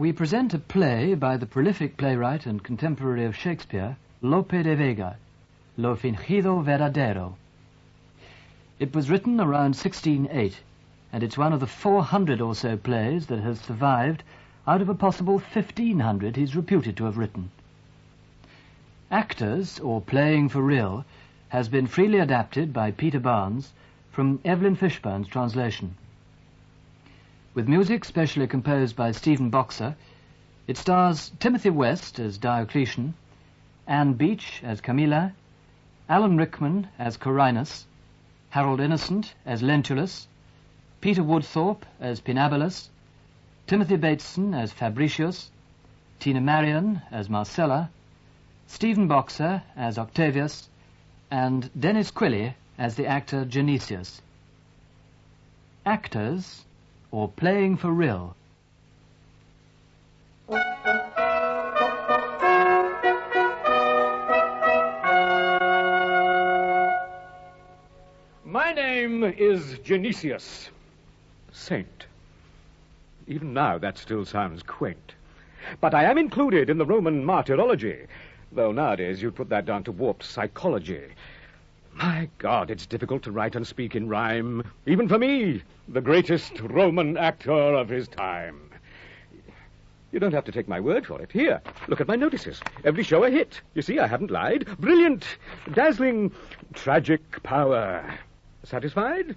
We present a play by the prolific playwright and contemporary of Shakespeare, Lope de Vega, Lo Fingido Verdadero. It was written around 1608, and it's one of the 400 or so plays that has survived out of a possible 1,500 he's reputed to have written. Actors, or Playing for Real, has been freely adapted by Peter Barnes from Evelyn Rishburn's translation. With music specially composed by Stephen Boxer, it stars Timothy West as Diocletian, Anne Beach as Camilla, Alan Rickman as Corinus, Harold Innocent as Lentulus, Peter Woodthorpe as Pinabilis, Timothy Bateson as Fabricius, Tina Marian as Marcella, Stephen Boxer as Octavius, and Denis Quilley as the actor Genesius. Actors, or Playing for Real. My name is Genesius, saint. Even now that still sounds quaint. But I am included in the Roman martyrology, though nowadays you'd put that down to warped psychology. My God, it's difficult to write and speak in rhyme, even for me, the greatest Roman actor of his time. You don't have to take my word for it. Here, look at my notices. Every show a hit. You see, I haven't lied. Brilliant, dazzling, tragic power. Satisfied?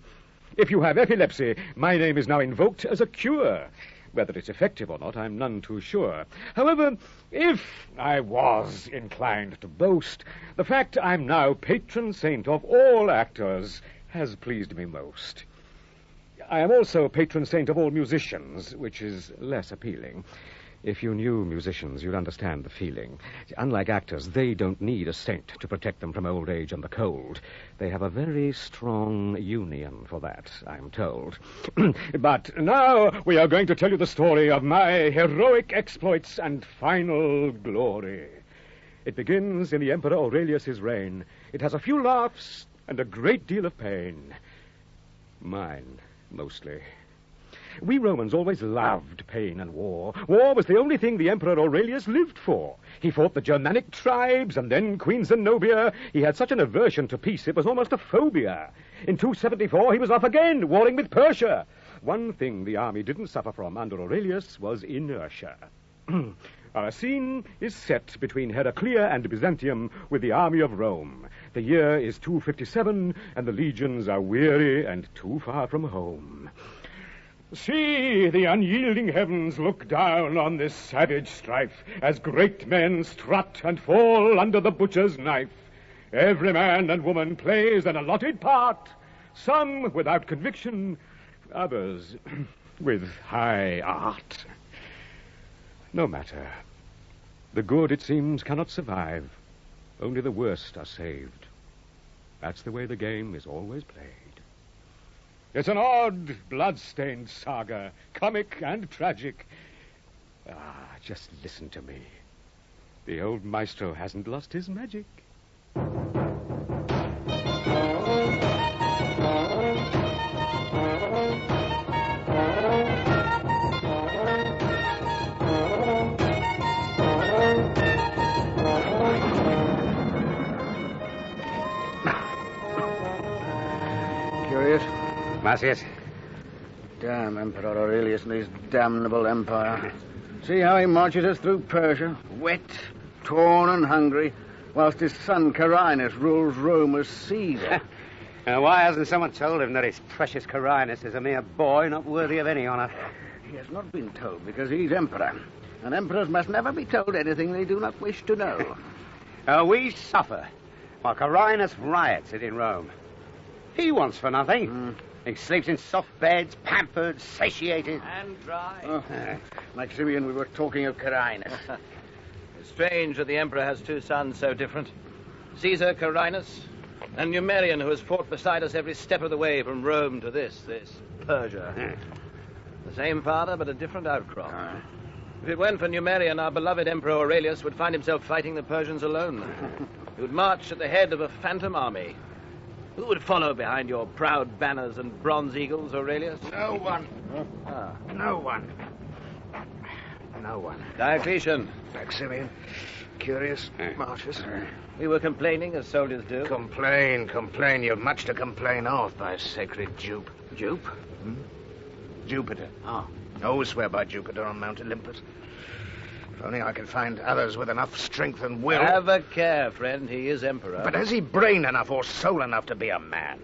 If you have epilepsy, my name is now invoked as a cure. Whether it's effective or not, I'm none too sure. However, if I was inclined to boast, the fact I'm now patron saint of all actors has pleased me most. I am also patron saint of all musicians, which is less appealing. If you knew musicians, you'd understand the feeling. Unlike actors, they don't need a saint to protect them from old age and the cold. They have a very strong union for that, I'm told. But now we are going to tell you the story of my heroic exploits and final glory. It begins in the Emperor Aurelius' reign. It has a few laughs and a great deal of pain. Mine, mostly. We Romans always loved pain and war. War was the only thing the Emperor Aurelius lived for. He fought the Germanic tribes and then Queen Zenobia. He had such an aversion to peace, it was almost a phobia. In 274, he was off again, warring with Persia. One thing the army didn't suffer from under Aurelius was inertia. Our scene is set between Heraclea and Byzantium with the army of Rome. The year is 257, and the legions are weary and too far from home. See, the unyielding heavens look down on this savage strife as great men strut and fall under the butcher's knife. Every man and woman plays an allotted part, some without conviction, others with high art. No matter. The good, it seems, cannot survive. Only the worst are saved. That's the way the game is always played. It's an odd, blood-stained saga, comic and tragic. Just listen to me. The old maestro hasn't lost his magic. Curious? Marcius. Damn Emperor Aurelius and his damnable empire. See how he marches us through Persia, wet, torn and hungry, whilst his son Carinus rules Rome as Caesar. Why hasn't someone told him that his precious Carinus is a mere boy not worthy of any honor? He has not been told because he's emperor, and emperors must never be told anything they do not wish to know. We suffer, while Carinus riots it in Rome. He wants for nothing. He sleeps in soft beds, pampered, satiated. And dry. Oh, Maximian, we were talking of Carinus. It's strange that the Emperor has two sons so different. Caesar Carinus, and Numerian, who has fought beside us every step of the way from Rome to this Persia. The same father, but a different outcrop. If it weren't for Numerian, our beloved Emperor Aurelius would find himself fighting the Persians alone. He would march at the head of a phantom army. Who would follow behind your proud banners and bronze eagles, Aurelius? No one. No one. no one. Diocletian, Maximian, Curius, Marcius. we were complaining as soldiers do. Complain. You've much to complain of, by sacred Jupe. Jupe? Jupiter. Oh. Always swear by Jupiter on Mount Olympus. If only I could find others with enough strength and will. Have a care, friend. He is emperor. But has he brain enough or soul enough to be a man?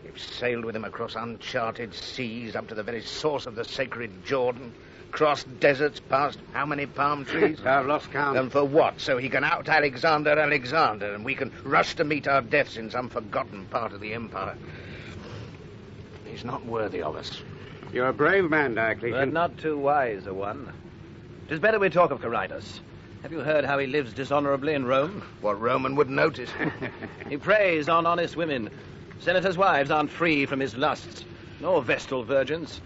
You've sailed with him across uncharted seas up to the very source of the sacred Jordan, crossed deserts, past how many palm trees? I've lost count. And for what? So he can out Alexander, and we can rush to meet our deaths in some forgotten part of the empire. He's not worthy of us. You're a brave man, Diocletian. But not too wise a one. 'Tis better we talk of Carinus. Have you heard how he lives dishonorably in Rome? What Roman would notice? He preys on honest women. Senators' wives aren't free from his lusts, nor vestal virgins.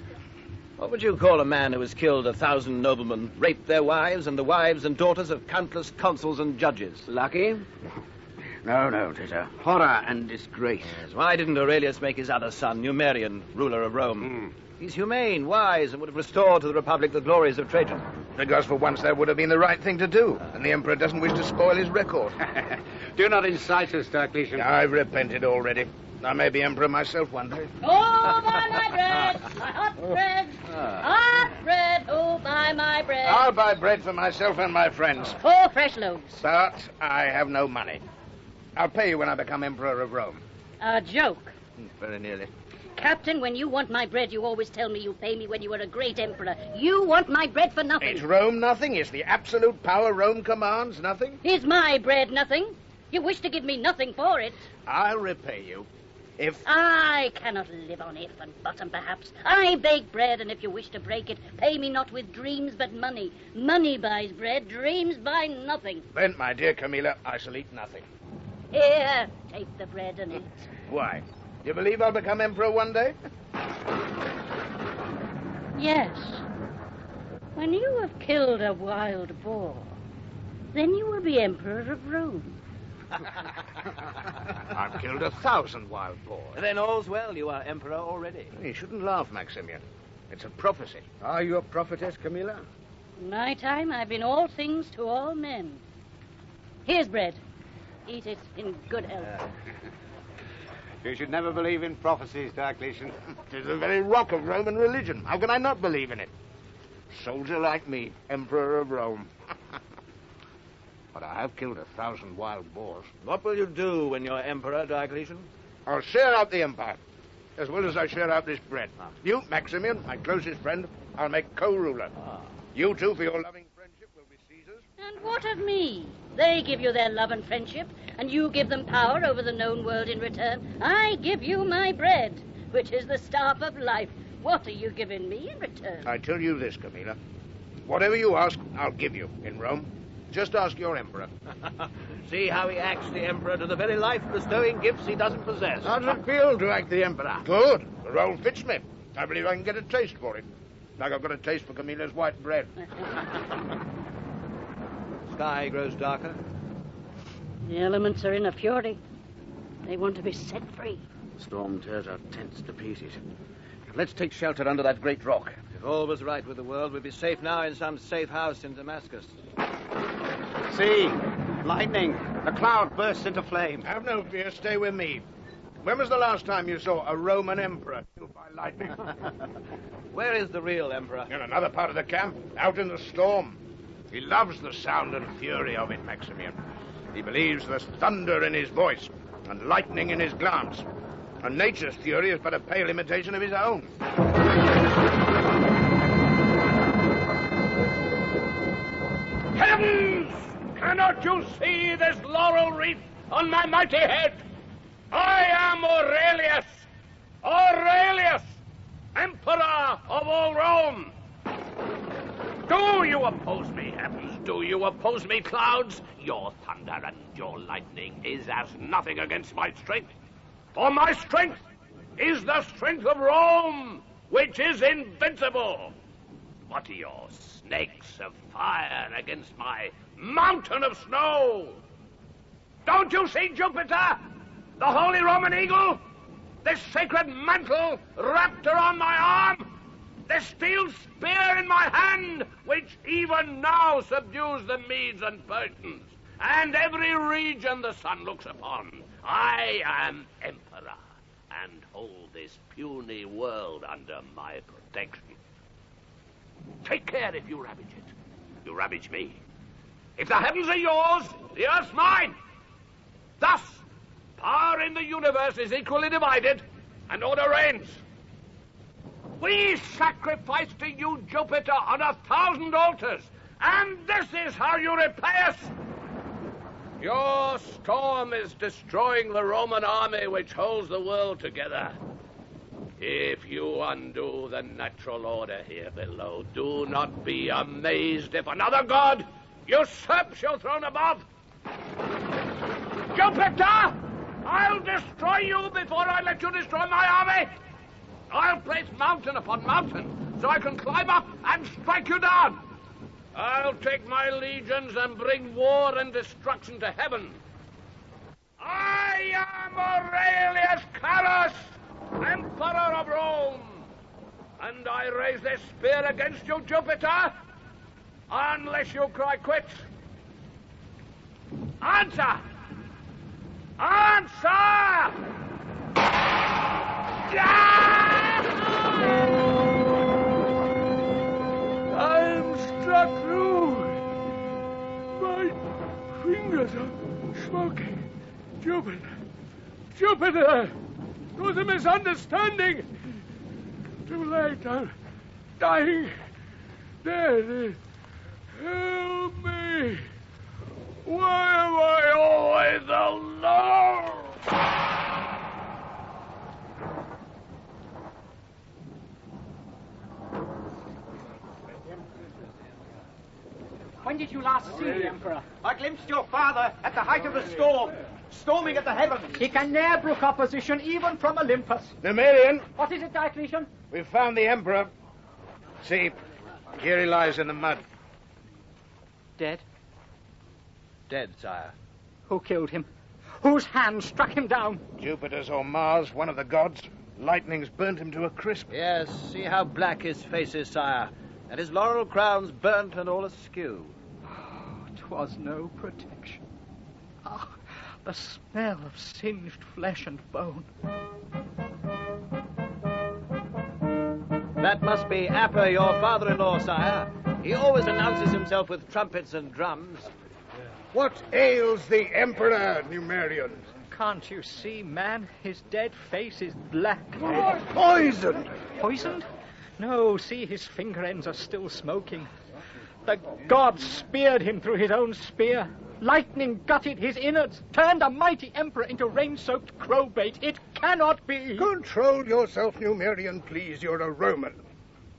What would you call a man who has killed 1,000 noblemen, raped their wives, and the wives and daughters of countless consuls and judges? Lucky? No, 'tis a horror and disgrace. Yes, why didn't Aurelius make his other son, Numerian, ruler of Rome? He's humane, wise, and would have restored to the Republic the glories of Trajan. Because for once that would have been the right thing to do, and the Emperor doesn't wish to spoil his record. Do not incite us, Diocletian. I've repented already. I may be Emperor myself one day. Oh, buy my bread, my hot bread, hot bread, oh, buy my bread. I'll buy bread for myself and my friends. 4 fresh loaves. But I have no money. I'll pay you when I become Emperor of Rome. A joke. Very nearly. Captain, when you want my bread, you always tell me you'll pay me when you are a great emperor. You want my bread for nothing. Is Rome nothing? Is the absolute power Rome commands nothing? Is my bread nothing? You wish to give me nothing for it. I'll repay you. If... I cannot live on if and bottom, perhaps. I bake bread, and if you wish to break it, pay me not with dreams, but money. Money buys bread, dreams buy nothing. Then, my dear Camilla, I shall eat nothing. Here, take the bread and eat. Why? You believe I'll become Emperor one day? Yes. When you have killed a wild boar, then you will be Emperor of Rome. I've killed 1,000 wild boars. Then all's well, you are emperor already. You shouldn't laugh, Maximian. It's a prophecy. Are you a prophetess, Camilla? In my time, I've been all things to all men. Here's bread. Eat it in good health. You should never believe in prophecies, Diocletian. It is the very rock of Roman religion. How can I not believe in it? Soldier like me, Emperor of Rome. But I have killed 1,000 wild boars. What will you do when you're emperor, Diocletian? I'll share out the empire, as well as I share out this bread. You, Maximian, my closest friend, I'll make co-ruler. You two, for your loving friendship, will be Caesars. And what of me? They give you their love and friendship, and you give them power over the known world in return. I give you my bread, which is the staff of life. What are you giving me in return? I tell you this, Camilla. Whatever you ask, I'll give you in Rome. Just ask your emperor. See how he acts the emperor to the very life bestowing gifts he doesn't possess. How does it feel to act the emperor? Good. The role fits me. I believe I can get a taste for it. Like I've got a taste for Camilla's white bread. Sky grows darker. The elements are in a fury. They want to be set free. Storm tears our tents to pieces. Let's take shelter under that great rock. If all was right with the world, we'd be safe now in some safe house in Damascus. See, lightning. A cloud bursts into flame. Have no fear. Stay with me. When was the last time you saw a Roman emperor killed by lightning? Where is the real emperor? In another part of the camp, out in the storm. He loves the sound and fury of it, Maximian. He believes there's thunder in his voice and lightning in his glance. And nature's fury is but a pale imitation of his own. Heavens! Cannot you see this laurel wreath on my mighty head? I am Aurelius! Aurelius! Emperor of all Rome! Do you oppose me, heavens? Do you oppose me, clouds? Your thunder and your lightning is as nothing against my strength. For my strength is the strength of Rome, which is invincible. What are your snakes of fire against my mountain of snow? Don't you see Jupiter, the holy Roman eagle? This sacred mantle wrapped around my arm? the steel spear in my hand, which even now subdues the Medes and Persians, and every region the sun looks upon. I am Emperor, and hold this puny world under my protection. Take care if you ravage it. You ravage me. If the heavens are yours, the earth's mine. Thus, power in the universe is equally divided, and order reigns. We sacrifice to you, Jupiter, on 1,000 altars, and this is how you repay us. Your storm is destroying the Roman army which holds the world together. If you undo the natural order here below, do not be amazed if another god usurps your throne above. Jupiter, I'll destroy you before I let you destroy my army. I'll place mountain upon mountain so I can climb up and strike you down. I'll take my legions and bring war and destruction to heaven. I am Aurelius Carus, Emperor of Rome, and I raise this spear against you, Jupiter, unless you cry quits. Answer! Answer! I'm struck through. My fingers are smoking. Jupiter! It was a misunderstanding. Too late. I'm dying. Dead. Help me. Why am I always alone? When did you last see the Emperor? I glimpsed your father at the height of the storm, storming at the heavens. He can ne'er brook opposition, even from Olympus. Marian, What is it, Diocletian? we've found the Emperor. See, here he lies in the mud. Dead? Dead, sire. Who killed him? Whose hand struck him down? Jupiter's or Mars, one of the gods. Lightning's burnt him to a crisp. Yes, see how black his face is, sire. And his laurel crown's burnt and all askew. 'Twas no protection. Ah, the smell of singed flesh and bone. That must be Apper, your father-in-law, sire. He always announces himself with trumpets and drums. What ails the Emperor, Numerian? Can't you see, man? His dead face is black. Poisoned! Poisoned? No, see, his finger ends are still smoking. The gods speared him through his own spear. Lightning gutted his innards, turned a mighty emperor into rain-soaked crowbait. It cannot be. Control yourself, Numerian, please. You're a Roman.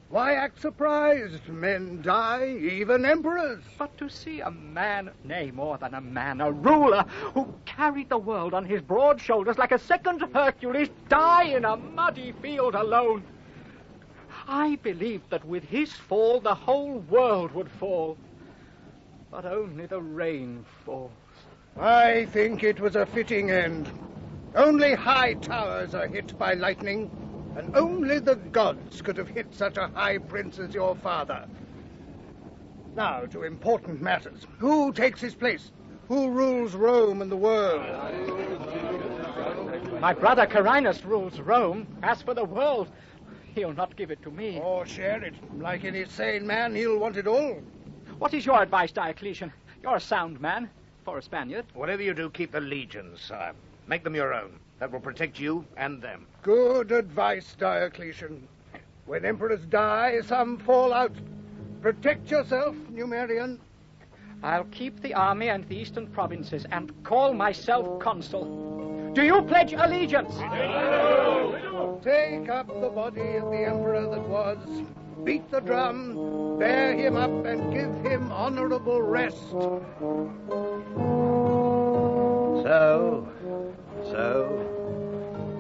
Why act surprised? Men die, even emperors. But to see a man, nay, more than a man, a ruler, who carried the world on his broad shoulders like a second Hercules, die in a muddy field alone. I believed that with his fall, the whole world would fall. But only the rain falls. I think it was a fitting end. Only high towers are hit by lightning, and only the gods could have hit such a high prince as your father. Now to important matters. Who takes his place? Who rules Rome and the world? My brother Carinus rules Rome. As for the world, he'll not give it to me. Or share it. Like any sane man, he'll want it all. What is your advice, Diocletian? You're a sound man, for a Spaniard. Whatever you do, keep the legions, sire. Make them your own. That will protect you and them. Good advice, Diocletian. When emperors die, some fall out. Protect yourself, Numerian. I'll keep the army and the eastern provinces and call myself consul. Do you pledge allegiance? Take up the body of the emperor that was. Beat the drum, bear him up, and give him honorable rest.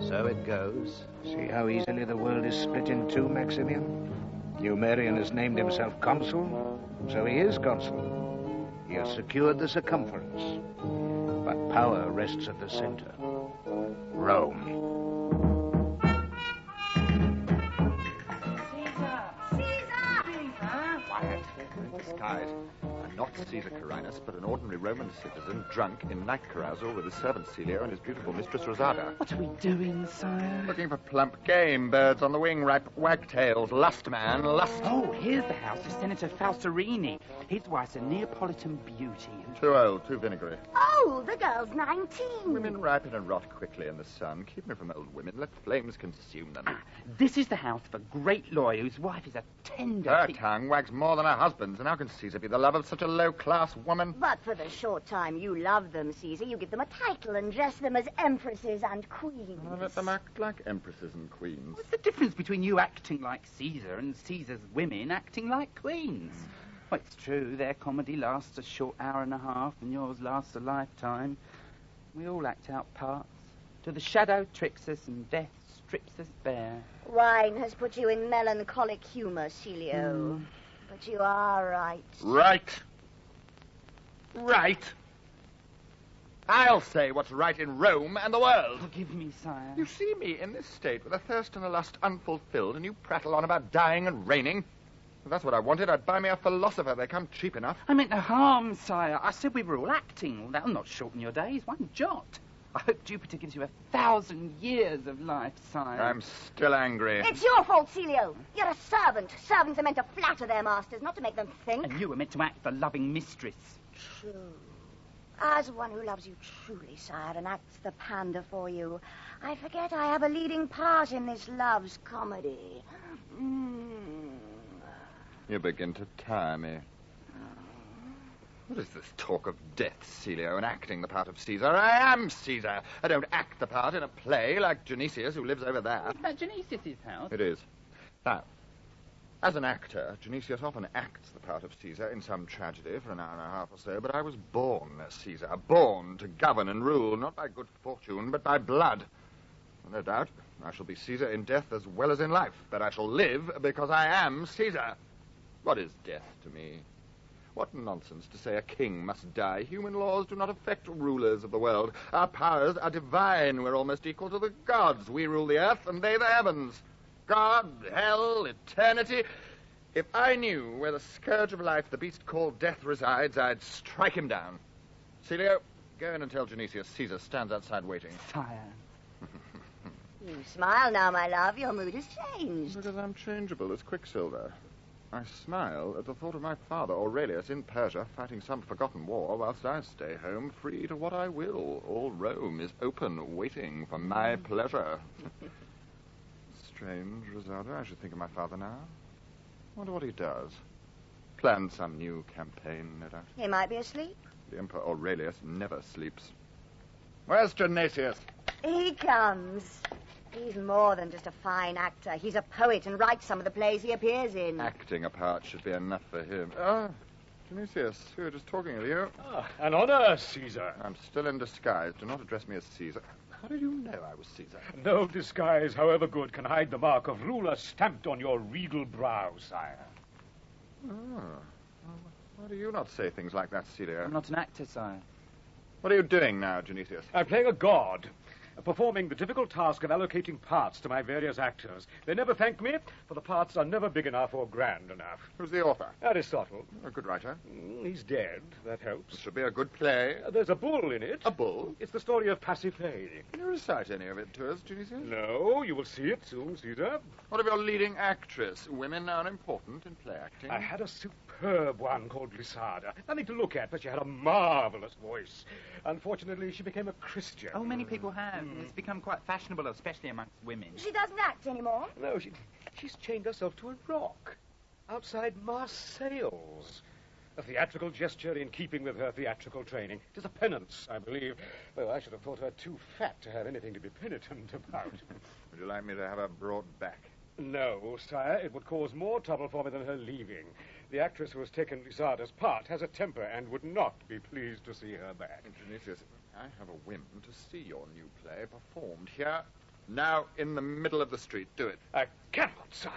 So it goes. See how easily the world is split in two, Maximian? Numerian has named himself consul, so he is consul. He has secured the circumference. But power rests at the center. Rome. hide. I'm not Caesar Carinus, but an ordinary Roman citizen, drunk in night carousal with his servant Celio and his beautiful mistress Rosada. What are we doing, sire? Looking for plump game, birds on the wing, ripe wagtails, lust man, lust. Oh, here's the house of Senator Falserini. His wife's a Neapolitan beauty. Too old, too vinegary. Oh, the girl's 19. Women ripen and rot quickly in the sun. Keep me from old women. Let flames consume them. This is the house of a great lawyer whose wife is a tender... Her tongue wags more than her husband's, and how can Caesar be the love of such a low-class woman? But for the short time you love them, Caesar, you give them a title and dress them as empresses and queens. I'll let them act like empresses and queens. What's the difference between you acting like Caesar and Caesar's women acting like queens? Well, it's true, their comedy lasts a short hour and a half, and yours lasts a lifetime. We all act out parts. Till the shadow tricks us and death strips us bare. Wine has put you in melancholic humour, Celio. But you are right. Right. Right. I'll say what's right in Rome and the world. Forgive me, sire. You see me in this state with a thirst and a lust unfulfilled, and you prattle on about dying and reigning. If that's what I wanted, I'd buy me a philosopher. They come cheap enough. I meant no harm, sire. I said we were all acting. That'll not shorten your days one jot. I hope Jupiter gives you 1,000 years of life, sire. I'm still angry. It's your fault, Celio. You're a servant. Servants are meant to flatter their masters, not to make them think. And you were meant to act the loving mistress. True. As one who loves you truly, sire, and acts the pander for you, I forget I have a leading part in this love's comedy. You begin to tire me. What is this talk of death, Celio, and acting the part of Caesar? I am Caesar. I don't act the part in a play like Genesius, who lives over there. Isn't that Genesius' house? It is. Now, as an actor, Genesius often acts the part of Caesar in some tragedy for an hour and a half or so, but I was born as Caesar, born to govern and rule, not by good fortune, but by blood. No doubt, I shall be Caesar in death as well as in life, but I shall live because I am Caesar. What is death to me? What nonsense to say a king must die. Human laws do not affect rulers of the world. Our powers are divine. We're almost equal to the gods. We rule the earth and they the heavens. God, hell, eternity. If I knew where the scourge of life, the beast called death, resides, I'd strike him down. Celio, go in and tell Genesius Caesar stands outside waiting. Sire. You smile now, my love. Your mood has changed. Because I'm changeable as quicksilver. I smile at the thought of my father, Aurelius, in Persia, fighting some forgotten war, whilst I stay home, free to what I will. All Rome is open, waiting for my pleasure. Strange, Rosada. I should think of my father now. Wonder what he does. Plan some new campaign, no doubt. He might be asleep. The Emperor Aurelius never sleeps. Where's Genesius? He comes. He's more than just a fine actor. He's a poet and writes some of the plays he appears in. Acting a part should be enough for him. Ah, Genesius, we were just talking of you. Ah, an honor, Caesar. I'm still in disguise. Do not address me as Caesar. How did you know I was Caesar? No disguise, however good, can hide the mark of ruler stamped on your regal brow, sire. Oh. Why do you not say things like that, Celio? I'm not an actor, sire. What are you doing now, Genesius? I'm playing a god, performing the difficult task of allocating parts to my various actors. They never thank me, for the parts are never big enough or grand enough. Who's the author? Aristotle. A good writer. He's dead. That helps. It should be a good play. There's a bull in it. A bull? It's the story of Pasiphae. Can you recite any of it to us, Genesius? No, you will see it soon, Caesar. What of your leading actress? Women are important in play acting. I had a superb one called Lysada. Nothing to look at, but she had a marvelous voice. Unfortunately, she became a Christian. Oh, many people have. It's become quite fashionable, especially amongst women. She doesn't act anymore. No, she's chained herself to a rock outside Marseilles. A theatrical gesture in keeping with her theatrical training. It is a penance, I believe, though I should have thought her too fat to have anything to be penitent about. Would you like me to have her brought back? No, sire, it would cause more trouble for me than her leaving. The actress who has taken Lysada's part has a temper and would not be pleased to see her back. Genesius, I have a whim to see your new play performed here, now, in the middle of the street. Do it. I cannot, sire.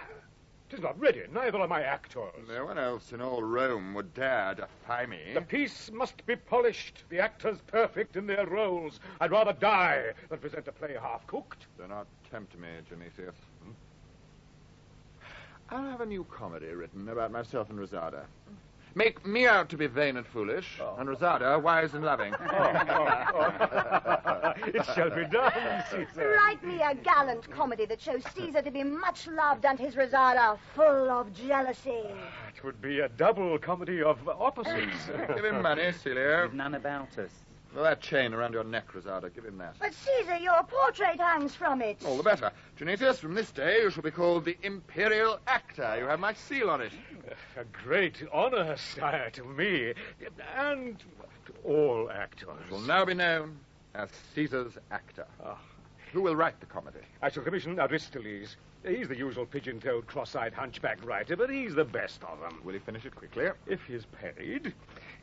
'Tis not ready, neither are my actors. No one else in all Rome would dare defy me. The piece must be polished, the actors perfect in their roles. I'd rather die than present a play half-cooked. Do not tempt me, Genesius. I'll have a new comedy written about myself and Rosada. Make me out to be vain and foolish, and Rosada wise and loving. It shall be done, Caesar. Write me a gallant comedy that shows Caesar to be much loved and his Rosada full of jealousy. It would be a double comedy of opposites. Give him money, Celio. We've none about us. Well, that chain around your neck, Rosada, give him that. But Caesar, your portrait hangs from it. All the better. Genesius, from this day you shall be called the Imperial Actor. You have my seal on it. A great honor, sire, to me, and to all actors. You shall now be known as Caesar's actor. Who will write the comedy? I shall commission Aristoteles. He's the usual pigeon-toed, cross-eyed hunchback writer, but he's the best of them. Will he finish it quickly? If he's paid.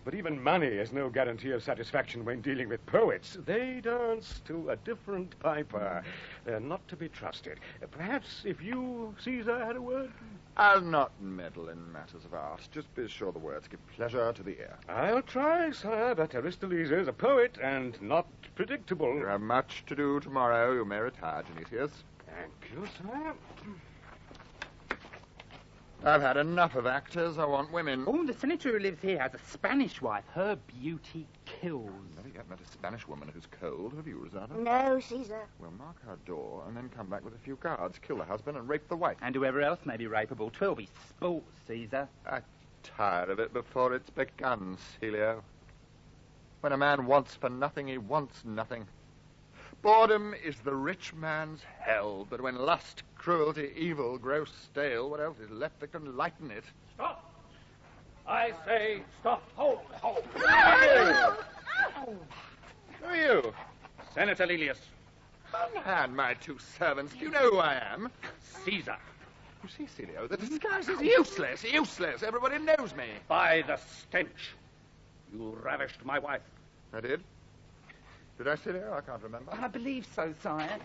But even money is no guarantee of satisfaction when dealing with poets. They dance to a different piper. They're not to be trusted. Perhaps if you, Caesar, had a word? I'll not meddle in matters of art. Just be sure the words give pleasure to the ear. I'll try, sire, but Aristoteles is a poet and not predictable. You have much to do tomorrow. You may retire, Genesius. Thank you, sire. I've had enough of actors. I want women. Oh, the senator who lives here has a Spanish wife. Her beauty kills. Never yet met a Spanish woman who's cold, have you, Rosada? No, Caesar. We'll mark our door and then come back with a few guards, kill the husband and rape the wife. And whoever else may be rapeable. 'Twill be sport, Caesar. I tire of it before it's begun, Celio. When a man wants for nothing, he wants nothing. Boredom is the rich man's hell, but when lust, cruelty, evil grow stale, what else is left that can lighten it? Stop! I say stop. Hold. Who are you? Senator Lelius. Unhand my two servants. Do you know who I am? Caesar. You see, Celio, the disguise is useless. Everybody knows me. By the stench. You ravished my wife. I did? Did I, Celio? I can't remember. I believe so, sire.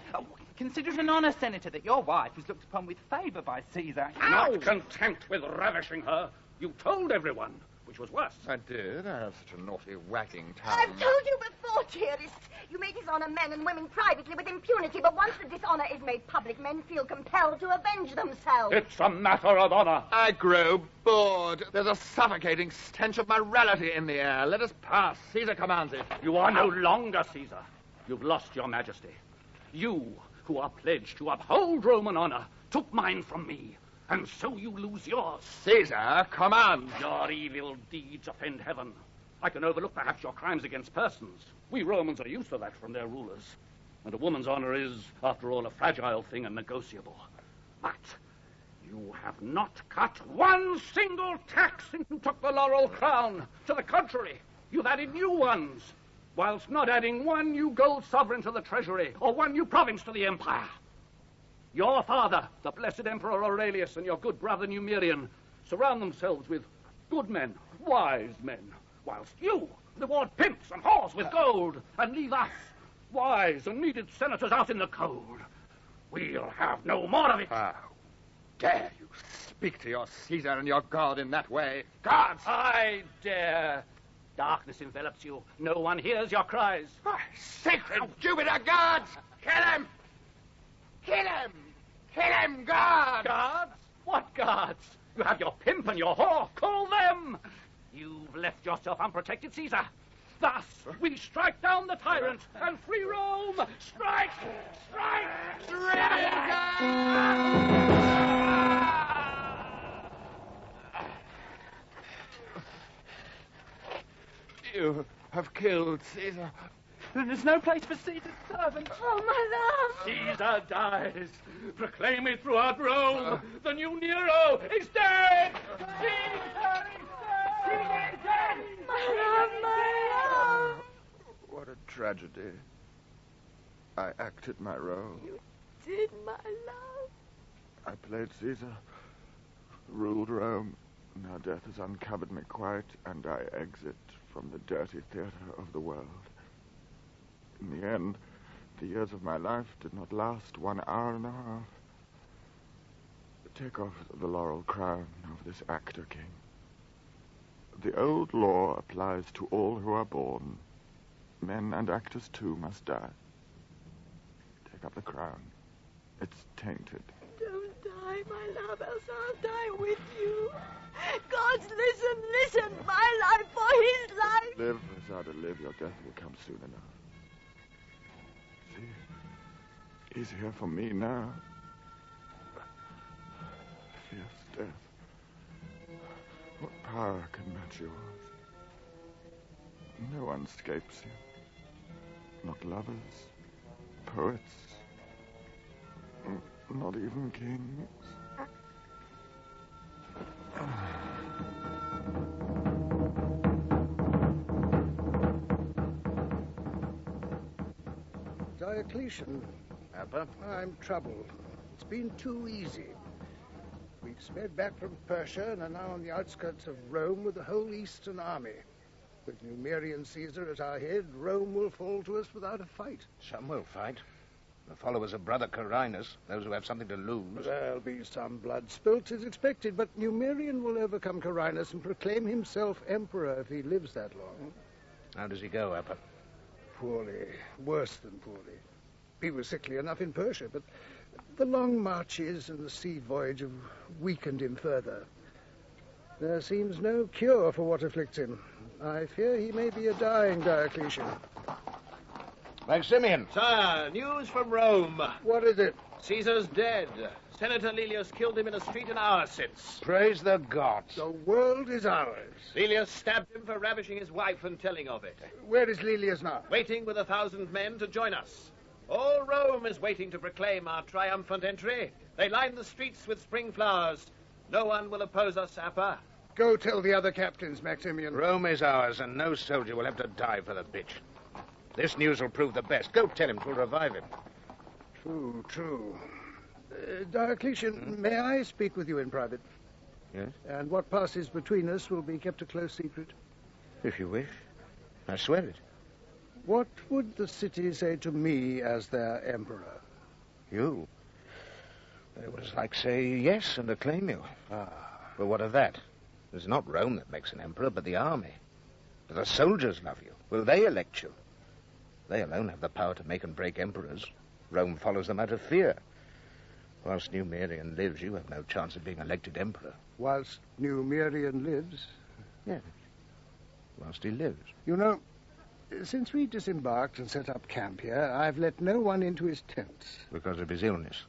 Consider it an honour, Senator, that your wife was looked upon with favour by Caesar. Not content with ravishing her, you told everyone, which was worse. I did. I have such a naughty, wagging tongue. I've told you before, dearest. You may dishonour men and women privately with impunity, but once the dishonour is made public, men feel compelled to avenge themselves. It's a matter of honour. I grow bored. There's a suffocating stench of morality in the air. Let us pass. Caesar commands it. You are no longer Caesar. You've lost your majesty. You, who are pledged to uphold Roman honour, took mine from me, and so you lose yours. Caesar commands. Your evil deeds offend heaven. I can overlook perhaps your crimes against persons. We Romans are used to that from their rulers. And a woman's honour is, after all, a fragile thing and negotiable. But you have not cut one single tax since you took the laurel crown. To the contrary, you've added new ones, whilst not adding one new gold sovereign to the treasury or one new province to the empire. Your father, the blessed Emperor Aurelius, and your good brother Numerian surround themselves with good men, wise men, whilst you reward pimps and whores with gold and leave us, wise and needed senators, out in the cold. We'll have no more of it. How dare you speak to your Caesar and your God in that way? Guards! I dare. Darkness envelops you. No one hears your cries. Sacred Jupiter, guards! Kill him! Kill him! Kill him, guards! Guards? What guards? You have your pimp and your whore. Call them! You've left yourself unprotected, Caesar. Thus, we strike down the tyrant and free Rome. Strike! Strike! Strike! You have killed Caesar. There's no place for Caesar's servants. Oh, my love. Caesar dies. Proclaim it throughout Rome. The new Nero is dead. Caesar is dead. Caesar is dead. My love. What a tragedy. I acted my role. You did, my love. I played Caesar, ruled Rome. Now death has uncovered me quite, and I exit from the dirty theatre of the world. In the end, the years of my life did not last 1 hour and a half. Take off the laurel crown of this actor king. The old law applies to all who are born. Men and actors, too, must die. Take up the crown. It's tainted. Don't die, my love, else I'll die with you. Gods, listen, my life for his life. Live as I to live, your death will come soon enough. See, he's here for me now. Fierce death. What power can match yours? No one escapes him. Not lovers, poets, not even kings. Diocletian, I'm troubled. It's been too easy. We've sped back from Persia and are now on the outskirts of Rome with the whole Eastern army. With Numerian Caesar at our head, Rome will fall to us without a fight. Some will fight. The followers of Brother Carinus, those who have something to lose. There'll be some blood spilt, as expected, but Numerian will overcome Carinus and proclaim himself emperor if he lives that long. How does he go, Emperor? Poorly. Worse than poorly. He was sickly enough in Persia, but the long marches and the sea voyage have weakened him further. There seems no cure for what afflicts him. I fear he may be a dying Diocletian. Maximian! Sire, news from Rome. What is it? Caesar's dead. Senator Lelius killed him in a street an hour since. Praise the gods. The world is ours. Lelius stabbed him for ravishing his wife and telling of it. Where is Lelius now? Waiting with 1,000 men to join us. All Rome is waiting to proclaim our triumphant entry. They line the streets with spring flowers. No one will oppose us, Appa. Go tell the other captains, Maximian. Rome is ours, and no soldier will have to die for the bitch. This news will prove the best. Go tell him 'twill revive him. True. Diocletian, may I speak with you in private? Yes? And what passes between us will be kept a close secret. If you wish. I swear it. What would the city say to me as their emperor? You? They would as like say yes and acclaim you. But what of that? It's not Rome that makes an emperor, but the army. Do the soldiers love you? Will they elect you? They alone have the power to make and break emperors. Rome follows them out of fear. Whilst Numerian lives, you have no chance of being elected emperor. Whilst Numerian lives? Yes. Whilst he lives. You know, since we disembarked and set up camp here, I've let no one into his tents. Because of his illness?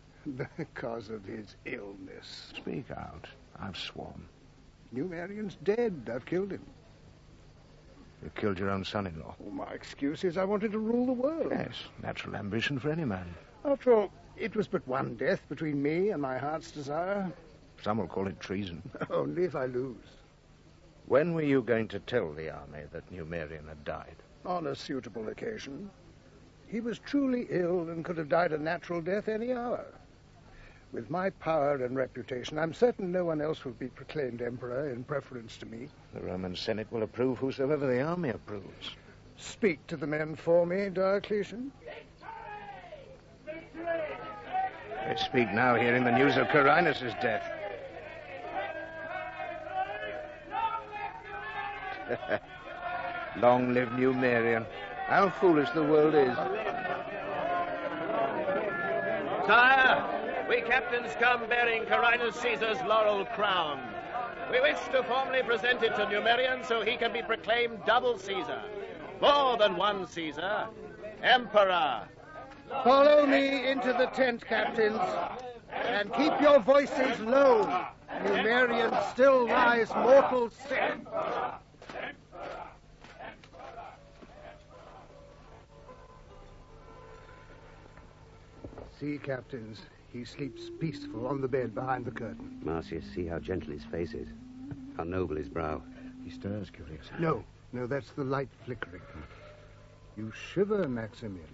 Because of his illness. Speak out. I've sworn. Numerian's dead. I've killed him. You killed your own son-in-law. Oh, my excuse is I wanted to rule the world. Yes, natural ambition for any man. After all, it was but one death between me and my heart's desire. Some will call it treason. Only if I lose. When were you going to tell the army that Numerian had died? On a suitable occasion. He was truly ill and could have died a natural death any hour. With my power and reputation, I'm certain no one else will be proclaimed emperor in preference to me. The Roman Senate will approve whosoever the army approves. Speak to the men for me, Diocletian. They speak now, hearing the news of Carinus' death. Long live Numerian. How foolish the world is. Sire! We captains come bearing Carinus Caesar's laurel crown. We wish to formally present it to Numerian so he can be proclaimed double Caesar. More than one Caesar. Emperor. Follow me into the tent, captains, and keep your voices low. Numerian still lies mortal sick. See, captains, he sleeps peaceful on the bed behind the curtain. Marcius, see how gentle his face is. How noble his brow. He stirs, Curius. No, that's the light flickering. You shiver, Maximian.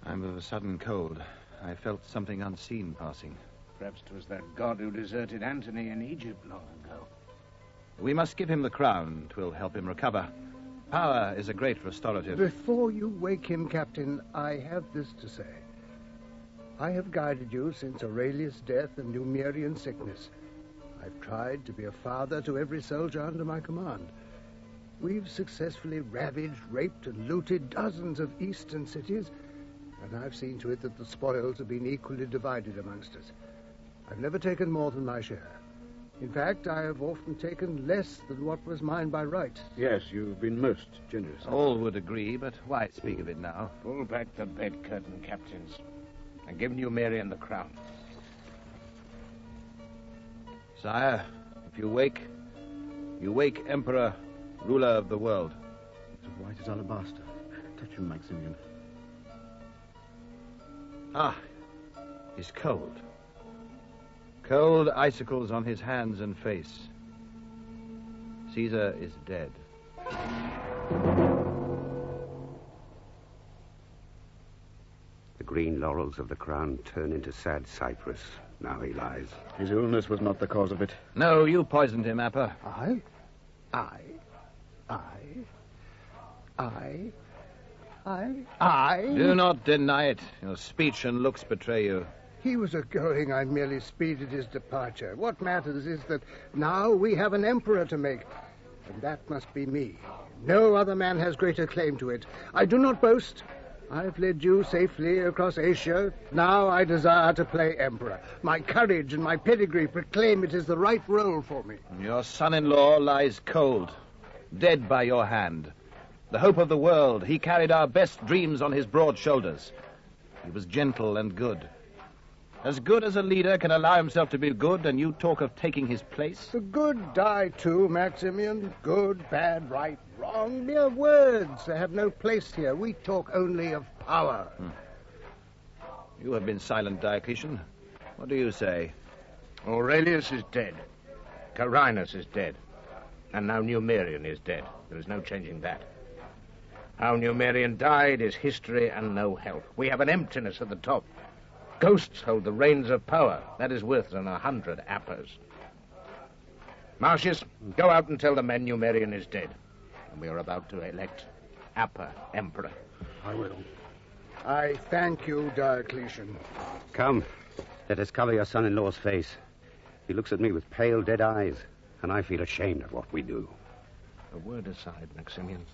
I'm of a sudden cold. I felt something unseen passing. Perhaps 'twas that god who deserted Antony in Egypt long ago. We must give him the crown. 'Twill help him recover. Power is a great restorative. Before you wake him, Captain, I have this to say. I have guided you since Aurelius' death and Numerian sickness. I've tried to be a father to every soldier under my command. We've successfully ravaged, raped, and looted dozens of eastern cities, and I've seen to it that the spoils have been equally divided amongst us. I've never taken more than my share. In fact, I have often taken less than what was mine by right. Yes, you've been most generous. All would agree, but why speak of it now? Pull back the bed curtain, captains, and give Numerian the crown. Sire, if you wake Emperor, ruler of the world. It's as white as alabaster. Touch him, Maximian. Ah, he's cold. Cold icicles on his hands and face. Caesar is dead. The green laurels of the crown turn into sad cypress. Now he lies. His illness was not the cause of it. No, you poisoned him, Appa. I? Do not deny it. Your speech and looks betray you. He was a-going. I merely speeded his departure. What matters is that now we have an emperor to make. And that must be me. No other man has greater claim to it. I do not boast. I've led you safely across Asia. Now I desire to play emperor. My courage and my pedigree proclaim it is the right role for me. Your son-in-law lies cold, dead by your hand. The hope of the world, he carried our best dreams on his broad shoulders. He was gentle and good. As good as a leader can allow himself to be good, and you talk of taking his place? The good die too, Maximian. Good, bad, right, wrong. Mere words. They have no place here. We talk only of power. You have been silent, Diocletian. What do you say? Aurelius is dead. Carinus is dead. And now Numerian is dead. There is no changing that. How Numerian died is history and no help. We have an emptiness at the top. Ghosts hold the reins of power. That is worth than 100 Appas. Marcius, go out and tell the men Numerian is dead. And we are about to elect Appa Emperor. I will. I thank you, Diocletian. Come, let us cover your son-in-law's face. He looks at me with pale, dead eyes, and I feel ashamed of what we do. A word aside, Maximian.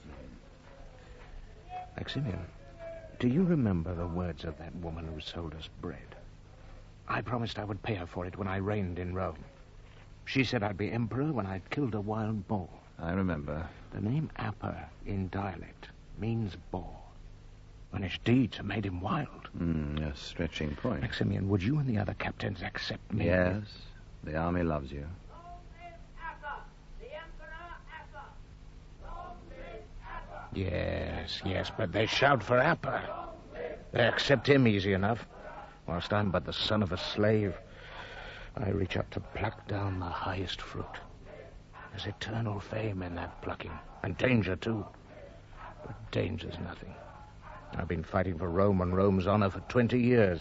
Maximian, do you remember the words of that woman who sold us bread? I promised I would pay her for it when I reigned in Rome. She said I'd be emperor when I'd killed a wild boar. I remember. The name Appa in dialect means boar. And his deeds have made him wild. A stretching point. Maximian, would you and the other captains accept me? Yes, the army loves you. Yes, but they shout for Appa. They accept him easy enough, whilst I'm but the son of a slave. I reach up to pluck down the highest fruit. There's eternal fame in that plucking, and danger too. But danger's nothing. I've been fighting for Rome and Rome's honor for 20 years.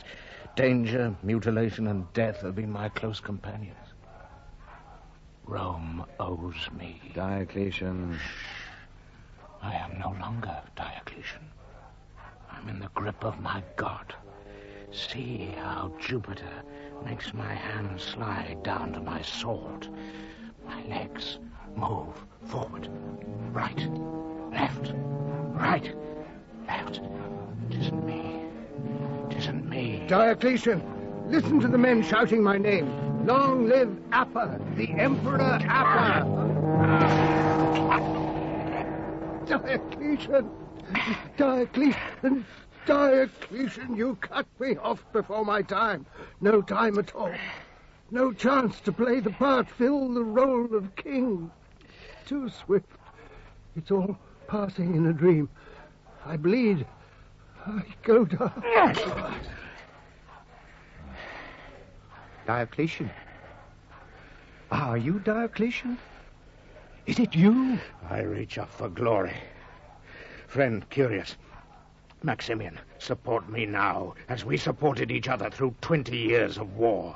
Danger, mutilation, and death have been my close companions. Rome owes me. Diocletian. I am no longer Diocletian. I'm in the grip of my god. See how Jupiter makes my hand slide down to my sword. My legs move forward, right, left, right, left. It isn't me. It isn't me. Diocletian, listen to the men shouting my name. Long live Appa, the Emperor Appa. Diocletian, you cut me off before my time. No time at all. No chance to play the part, fill the role of king. Too swift. It's all passing in a dream. I bleed. I go down. Diocletian? Are you Diocletian? Is it you? I reach up for glory. Friend Curius, Maximian, support me now, as we supported each other through 20 years of war.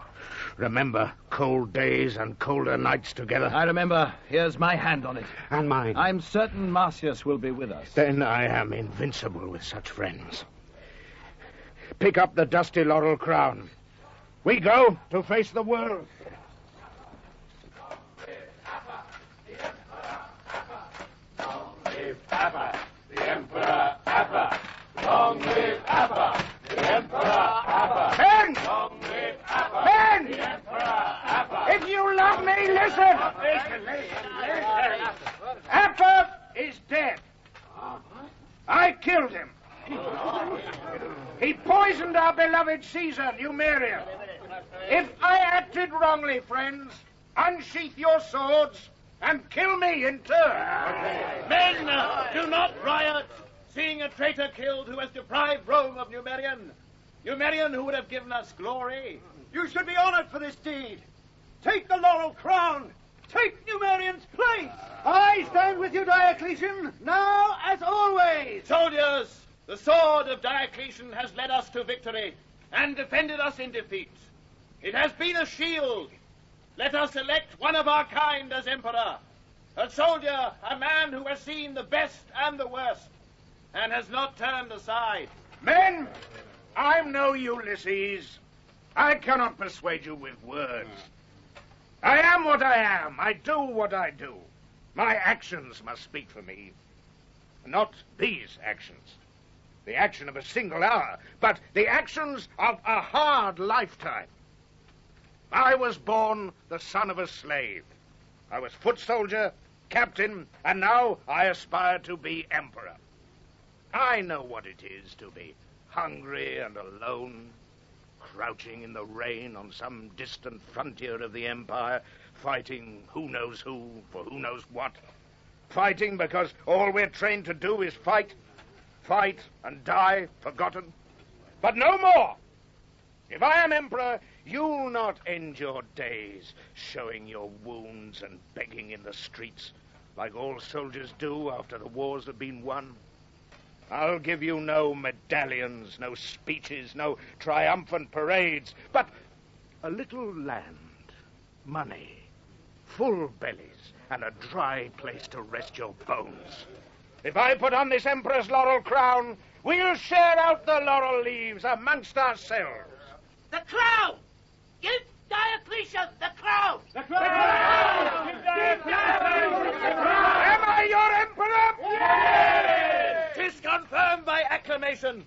Remember cold days and colder nights together? I remember. Here's my hand on it. And mine. I'm certain Marcius will be with us. Then I am invincible with such friends. Pick up the dusty laurel crown. We go to face the world. Appa, the Emperor Appa. Long live Appa, the Emperor Appa. Men! Long live Appa, Men! the Emperor Appa. If you love me, listen! I killed him. He poisoned our beloved Caesar, Numerian. If I acted wrongly, friends, unsheath your swords and kill me in turn. Men, do not riot, seeing a traitor killed who has deprived Rome of Numerian. Numerian who would have given us glory. You should be honored for this deed. Take the laurel crown. Take Numerian's place. I stand with you, Diocletian, now as always. Soldiers, the sword of Diocletian has led us to victory and defended us in defeat. It has been a shield. Let us elect one of our kind as emperor. A soldier, a man who has seen the best and the worst, and has not turned aside. Men, I'm no Ulysses. I cannot persuade you with words. I am what I am. I do what I do. My actions must speak for me. Not these actions. The action of a single hour, but the actions of a hard lifetime. I was born the son of a slave. I was foot soldier, captain, and now I aspire to be emperor. I know what it is to be hungry and alone, crouching in the rain on some distant frontier of the empire, fighting who knows who for who knows what. Fighting because all we're trained to do is fight, fight and die, forgotten. But no more! If I am emperor, you'll not end your days showing your wounds and begging in the streets like all soldiers do after the wars have been won. I'll give you no medallions, no speeches, no triumphant parades, but a little land, money, full bellies, and a dry place to rest your bones. If I put on this emperor's laurel crown, we'll share out the laurel leaves amongst ourselves. The crown! Give Diocletian the crown! The crown! Give Diocletian the crown! Am I your emperor? Yes! 'Tis confirmed by acclamation.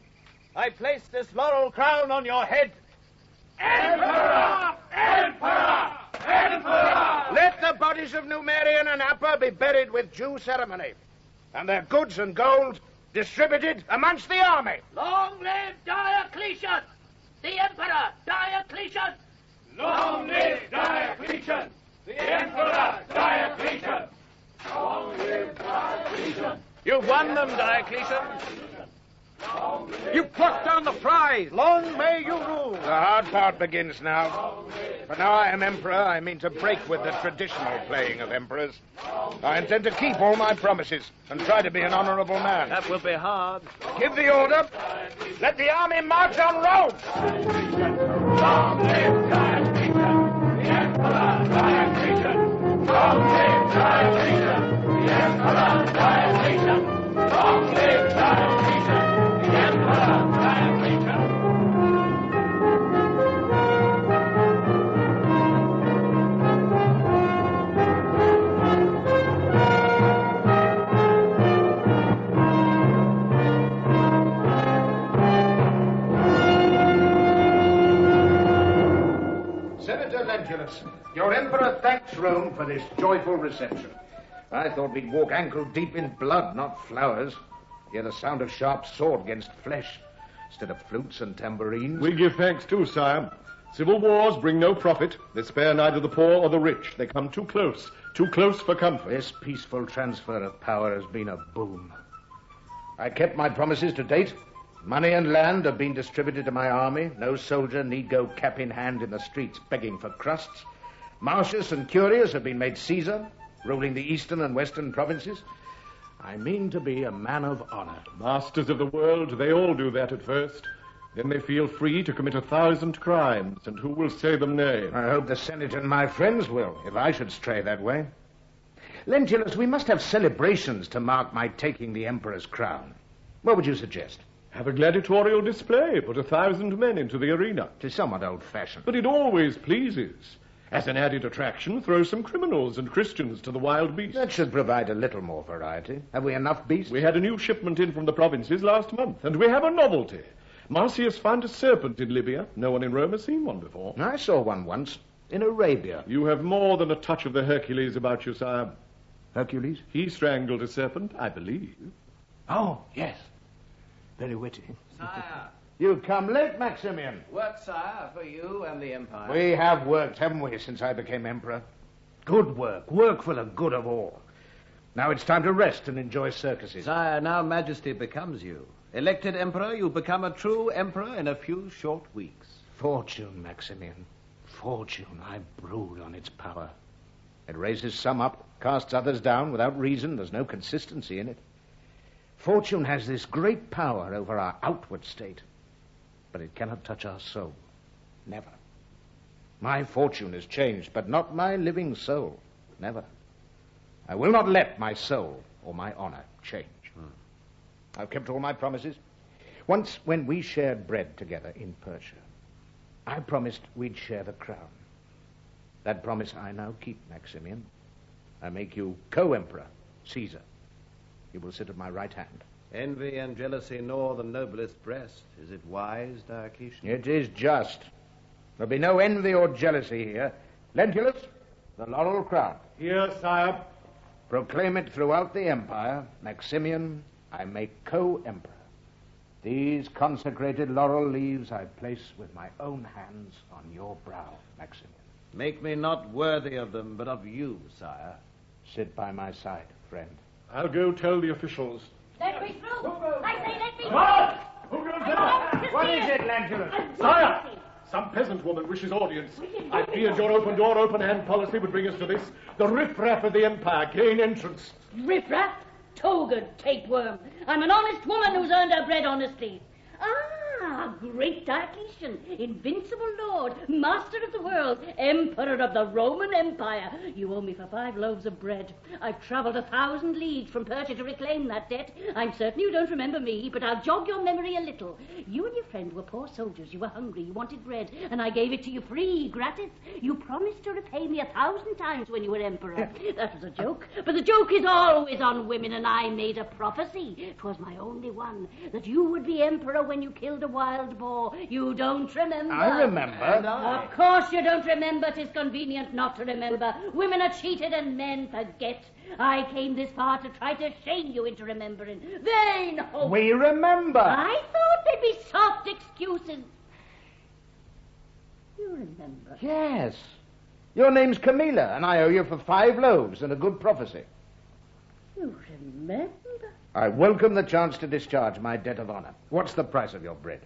I place this laurel crown on your head. Emperor! Emperor! Emperor! Let the bodies of Numerian and Appa be buried with due ceremony, and their goods and gold distributed amongst the army. Long live Diocletian! The Emperor, Diocletian! Long live Diocletian! The Emperor, Diocletian! Long live Diocletian! You've won them, Diocletian. You plucked down the prize. Long may you rule. The hard part begins now. For now I am emperor, I mean to break with the traditional playing of emperors. I intend to keep all my promises and try to be an honorable man. That will be hard. Give the order. Let the army march on Rome. Long live Diocletian! The Emperor, Diocletian! Long live Diocletian! The Emperor, Diocletian! Long live Diocletian! The Emperor, Diocletian! Senator Lentulus, your emperor thanks Rome for this joyful reception. I thought we'd walk ankle deep in blood, not flowers. Hear the sound of sharp sword against flesh, instead of flutes and tambourines. We give thanks too, sire. Civil wars bring no profit. They spare neither the poor or the rich. They come too close for comfort. This peaceful transfer of power has been a boon. I kept my promises to date. Money and land have been distributed to my army. No soldier need go cap in hand in the streets begging for crusts. Marcius and Curius have been made Caesar, ruling the eastern and western provinces. I mean to be a man of honor. Masters of the world, they all do that at first. Then they feel free to commit 1,000 crimes, and who will say them nay? I hope the Senate and my friends will, if I should stray that way. Lentulus, we must have celebrations to mark my taking the emperor's crown. What would you suggest? Have a gladiatorial display. Put 1,000 men into the arena. 'Tis somewhat old-fashioned. But it always pleases. As an added attraction, throw some criminals and Christians to the wild beasts. That should provide a little more variety. Have we enough beasts? We had a new shipment in from the provinces last month, and we have a novelty. Marcius found a serpent in Libya. No one in Rome has seen one before. I saw one once, in Arabia. You have more than a touch of the Hercules about you, sire. Hercules? He strangled a serpent, I believe. Oh, yes. Very witty. Sire. You've come late, Maximian. Work, sire, for you and the Empire. We have worked, haven't we, since I became emperor? Good work. Work for the good of all. Now it's time to rest and enjoy circuses. Sire, now majesty becomes you. Elected emperor, you become a true emperor in a few short weeks. Fortune, Maximian. Fortune. I brood on its power. It raises some up, casts others down without reason. There's no consistency in it. Fortune has this great power over our outward state, but it cannot touch our soul. Never. My fortune is changed, but not my living soul. Never. I will not let my soul or my honor change. I've kept all my promises. Once, when we shared bread together in Persia, I promised we'd share the crown. That promise I now keep, Maximian. I make you co-emperor, Caesar. You will sit at my right hand. Envy and jealousy gnaw the noblest breast. Is it wise, Diocletian? It is just. There'll be no envy or jealousy here. Lentulus, the laurel crown. Here, sire. Proclaim it throughout the empire. Maximian, I make co-emperor. These consecrated laurel leaves I place with my own hands on your brow, Maximian. Make me not worthy of them, but of you, sire. Sit by my side, friend. I'll go tell the officials. Let me through! I say let me through! What? Who goes there? What is it, Lentulus? Sire! Some peasant woman wishes audience. I feared your open door, open hand policy would bring us to this. The riffraff of the empire gain entrance. Riffraff? Togered tapeworm. I'm an honest woman who's earned her bread honestly. Great Diocletian, invincible lord, master of the world, emperor of the Roman Empire. You owe me for 5 loaves of bread. I've travelled 1,000 leagues from Persia to reclaim that debt. I'm certain you don't remember me, but I'll jog your memory a little. You and your friend were poor soldiers. You were hungry. You wanted bread, and I gave it to you free, gratis. You promised to repay me 1,000 times when you were emperor. That was a joke. But the joke is always on women, and I made a prophecy. 'Twas my only one, that you would be emperor when you killed a wild boar. You don't remember? I remember. Of course you don't remember. 'Tis convenient not to remember. Women are cheated and men forget. I came this far to try to shame you into remembering. Vain hope. We remember. I thought there'd be soft excuses. You remember? Yes. Your name's Camilla, and I owe you for 5 loaves and a good prophecy. You remember? I welcome the chance to discharge my debt of honor. What's the price of your bread?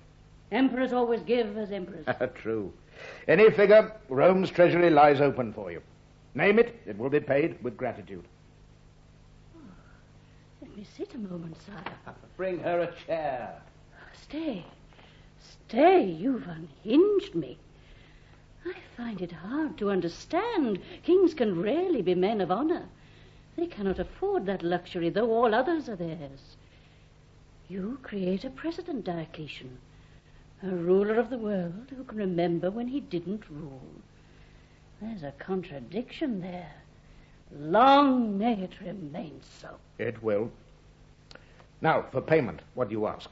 Emperors always give as emperors. True. Any figure, Rome's treasury lies open for you. Name it, it will be paid with gratitude. Let me sit a moment, sire. Bring her a chair. Stay. Stay, you've unhinged me. I find it hard to understand. Kings can rarely be men of honor. They cannot afford that luxury, though all others are theirs. You create a precedent, Diocletian. A ruler of the world who can remember when he didn't rule. There's a contradiction there. Long may it remain so. It will. Now, for payment, what do you ask?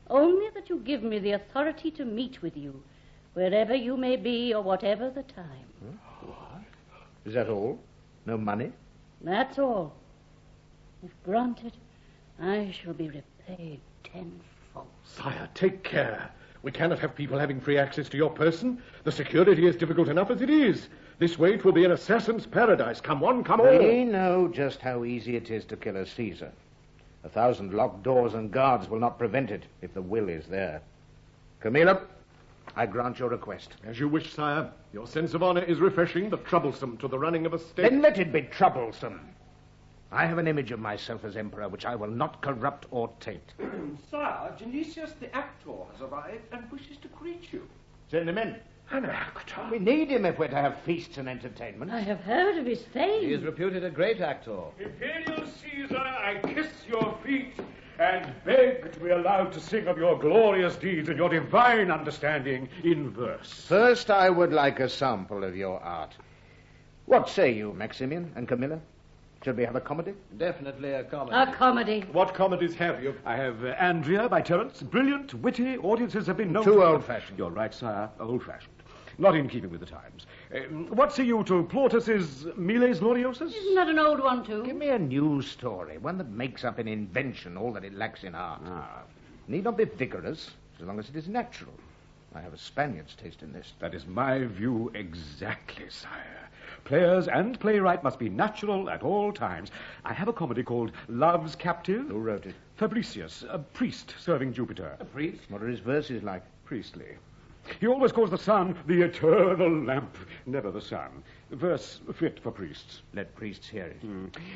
Only that you give me the authority to meet with you, wherever you may be or whatever the time. What? Is that all? No money? That's all. If granted, I shall be repaid tenfold. Sire, take care. We cannot have people having free access to your person. The security is difficult enough as it is. This way it will be an assassin's paradise. Come one, come all. We know just how easy it is to kill a Caesar. 1,000 locked doors and guards will not prevent it if the will is there. Camilla, I grant your request. As you wish, sire. Your sense of honor is refreshing, but troublesome to the running of a state. Then let it be troublesome. I have an image of myself as emperor which I will not corrupt or taint. Sire, Genesius the actor has arrived and wishes to greet you. Send him in. An actor? We need him if we're to have feasts and entertainments. I have heard of his fame. He is reputed a great actor. Imperial Caesar, I kiss your feet and beg to be allowed to sing of your glorious deeds and your divine understanding in verse. First, I would like a sample of your art. What say you, Maximian and Camilla? Should we have a comedy? Definitely a comedy. A comedy. What comedies have you? I have Andrea by Terence. Brilliant, witty. Audiences have been known. Too old-fashioned. You're right, sire. Old-fashioned. Not in keeping with the times. What say you to Plautus's Miles Gloriosus? Isn't that an old one, too? Give me a new story, one that makes up in invention all that it lacks in art. Need not be vigorous, so long as it is natural. I have a Spaniard's taste in this. That is my view exactly, sire. Players and playwright must be natural at all times. I have a comedy called Love's Captive. Who wrote it? Fabricius, a priest serving Jupiter. A priest? What are his verses like? Priestly. He always calls the sun the eternal lamp, never the sun. Verse fit for priests. Let priests hear it.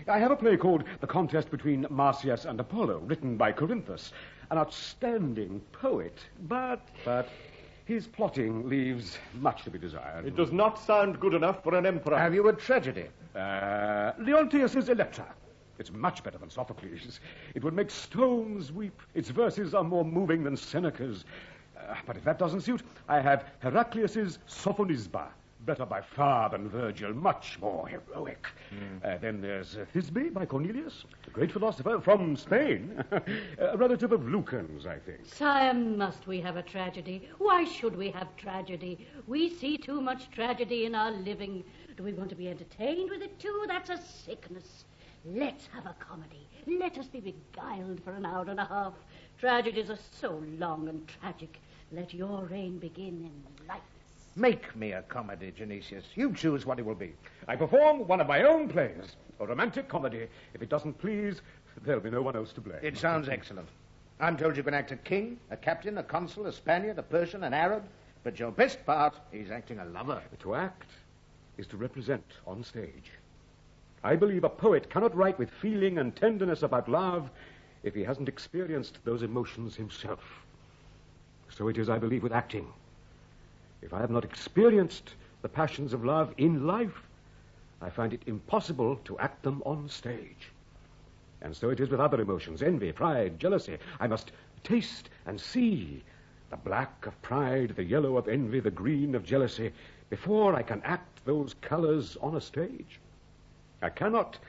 I have a play called The Contest Between Marcius and Apollo, written by Corinthus. An outstanding poet, but his plotting leaves much to be desired. It does not sound good enough for an emperor. Have you a tragedy? Leontius's Electra. It's much better than Sophocles. It would make stones weep. Its verses are more moving than Seneca's. But if that doesn't suit, I have Heraclius's Sophonisba. Better by far than Virgil, much more heroic. Then there's Thisbe by Cornelius, a great philosopher from Spain. A relative of Lucan's, I think. Sire, must we have a tragedy? Why should we have tragedy? We see too much tragedy in our living. Do we want to be entertained with it too? That's a sickness. Let's have a comedy. Let us be beguiled for an hour and a half. Tragedies are so long and tragic. Let your reign begin in life. Make me a comedy, Genesius. You choose what it will be. I perform one of my own plays, a romantic comedy. If it doesn't please, there'll be no one else to blame. It sounds excellent. I'm told you can act a king, a captain, a consul, a Spaniard, a Persian, an Arab, but your best part is acting a lover. To act is to represent on stage. I believe a poet cannot write with feeling and tenderness about love if he hasn't experienced those emotions himself. So it is, I believe, with acting. If I have not experienced the passions of love in life, I find it impossible to act them on stage. And so it is with other emotions, envy, pride, jealousy. I must taste and see the black of pride, the yellow of envy, the green of jealousy, before I can act those colors on a stage. I cannot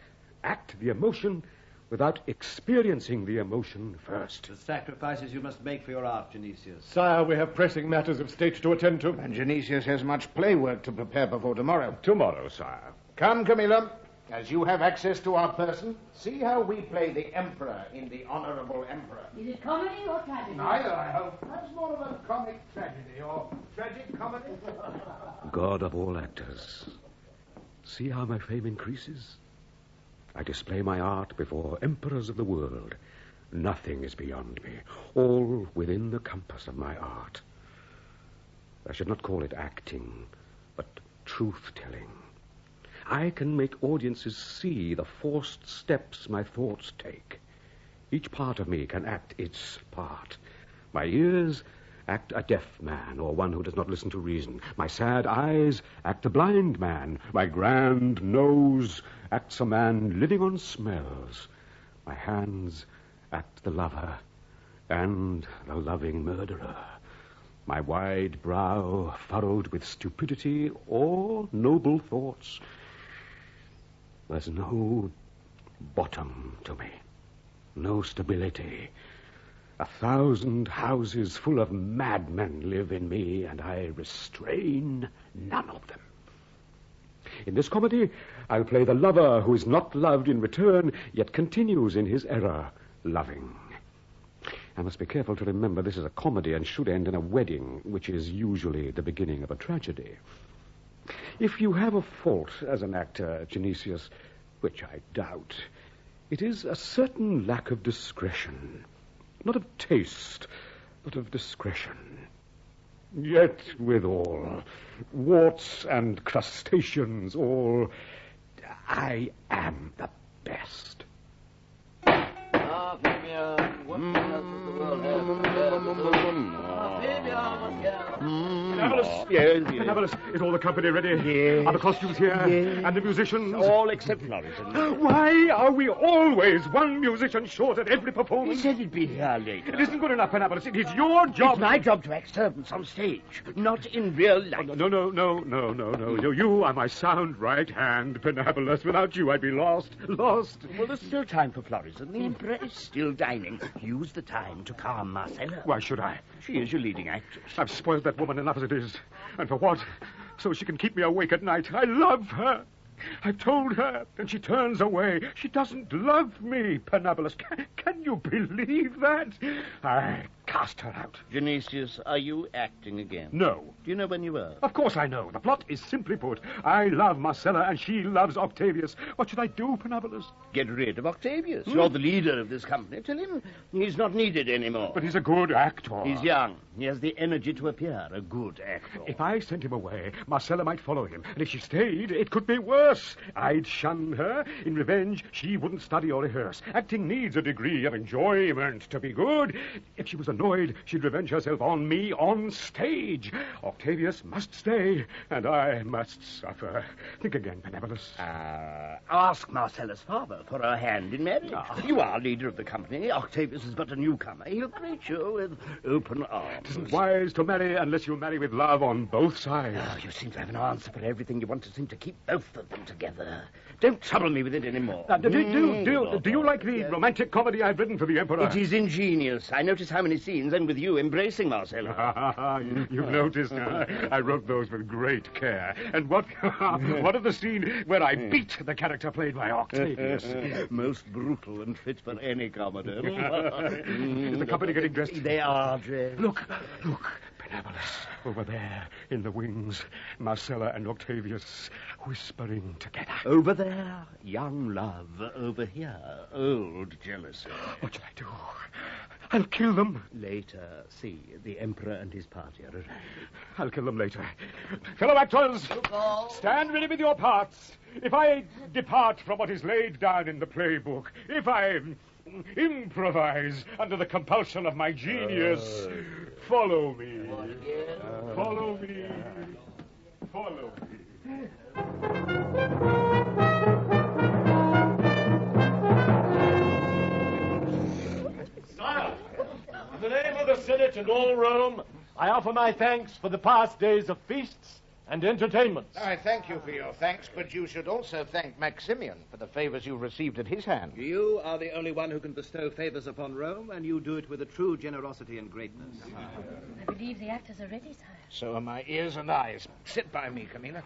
act the emotion without experiencing the emotion first. The sacrifices you must make for your art, Genesius. Sire, we have pressing matters of state to attend to. And Genesius has much play work to prepare before tomorrow. Tomorrow, sire. Come, Camilla. As you have access to our person, see how we play the Emperor in The Honorable Emperor. Is it comedy or tragedy? Neither, I hope. That's more of a comic tragedy or tragic comedy. God of all actors, see how my fame increases? I display my art before emperors of the world. Nothing is beyond me, all within the compass of my art. I should not call it acting, but truth-telling. I can make audiences see the forced steps my thoughts take. Each part of me can act its part. My ears act a deaf man, or one who does not listen to reason. My sad eyes act a blind man. My grand nose acts a man living on smells. My hands act the lover and the loving murderer. My wide brow furrowed with stupidity or noble thoughts. There's no bottom to me, no stability. 1,000 houses full of madmen live in me, and I restrain none of them. In this comedy, I'll play the lover who is not loved in return, yet continues in his error, loving. I must be careful to remember this is a comedy and should end in a wedding, which is usually the beginning of a tragedy. If you have a fault as an actor, Genesius, which I doubt, it is a certain lack of discretion. Not of taste, but of discretion. Yet withal, warts and crustaceans all, I am the best. Ah, Fabian, what the hell does the world have? Fabian, yes. Is all the company ready? Yes. Are the costumes here? Yes. And the musicians? All except Florison. Why are we always one musician short at every performance? He said he'd be here later. It isn't good enough, Penapolis. It is your job. It's my job to act servants on stage, not in real life. No. You are my sound right hand, Penapolis. Without you, I'd be lost. Lost. Well, there's still time for Florison. The Emperor is still dining. Use the time to calm Marcella. Why should I? She is your leading actress. I've spoiled that woman enough as it is. And for what? So she can keep me awake at night. I love her. I've told her, and she turns away. She doesn't love me, Penelope. Can you believe that? I cast her out. Genesius, are you acting again? No. Do you know when you were? Of course I know. The plot is simply put. I love Marcella, and she loves Octavius. What should I do, Penelope? Get rid of Octavius. You're the leader of this company. Tell him he's not needed anymore. But he's a good actor. He's young. He has the energy to appear a good actor. If I sent him away, Marcella might follow him. And if she stayed, it could be worse. I'd shun her. In revenge, she wouldn't study or rehearse. Acting needs a degree of enjoyment to be good. If she was annoyed, she'd revenge herself on me on stage. Octavius must stay, and I must suffer. Think again, Penelope. Ask Marcella's father for her hand in marriage. You are leader of the company. Octavius is but a newcomer. He'll greet you with open arms. It isn't wise to marry unless you marry with love on both sides. Oh, you seem to have an answer for everything. You want to seem to keep both of them together. Don't trouble me with it anymore. Do you like the romantic comedy I've written for the Emperor? It is ingenious. I notice how many scenes end with you embracing Marcella. You've noticed. I wrote those with great care. And what of the scene where I beat the character played by Octavius? Most brutal and fit for any comedy. Is the company getting dressed? They are dressed. Look, Penelope, over there in the wings, Marcella and Octavius whispering together. Over there, young love. Over here, old jealousy. What shall I do? I'll kill them. Later, see, the Emperor and his party are arriving. I'll kill them later. Fellow actors, stand ready with your parts. If I depart from what is laid down in the playbook, if I improvise under the compulsion of my genius, follow me. Follow me. Follow me. Sire, in the name of the Senate and all Rome, I offer my thanks for the past days of feasts and entertainments. I thank you for your thanks, but you should also thank Maximian for the favors you received at his hand. You are the only one who can bestow favors upon Rome, and you do it with a true generosity and greatness. I believe the actors are ready, sire. So are my ears and eyes. Sit by me, Camilla.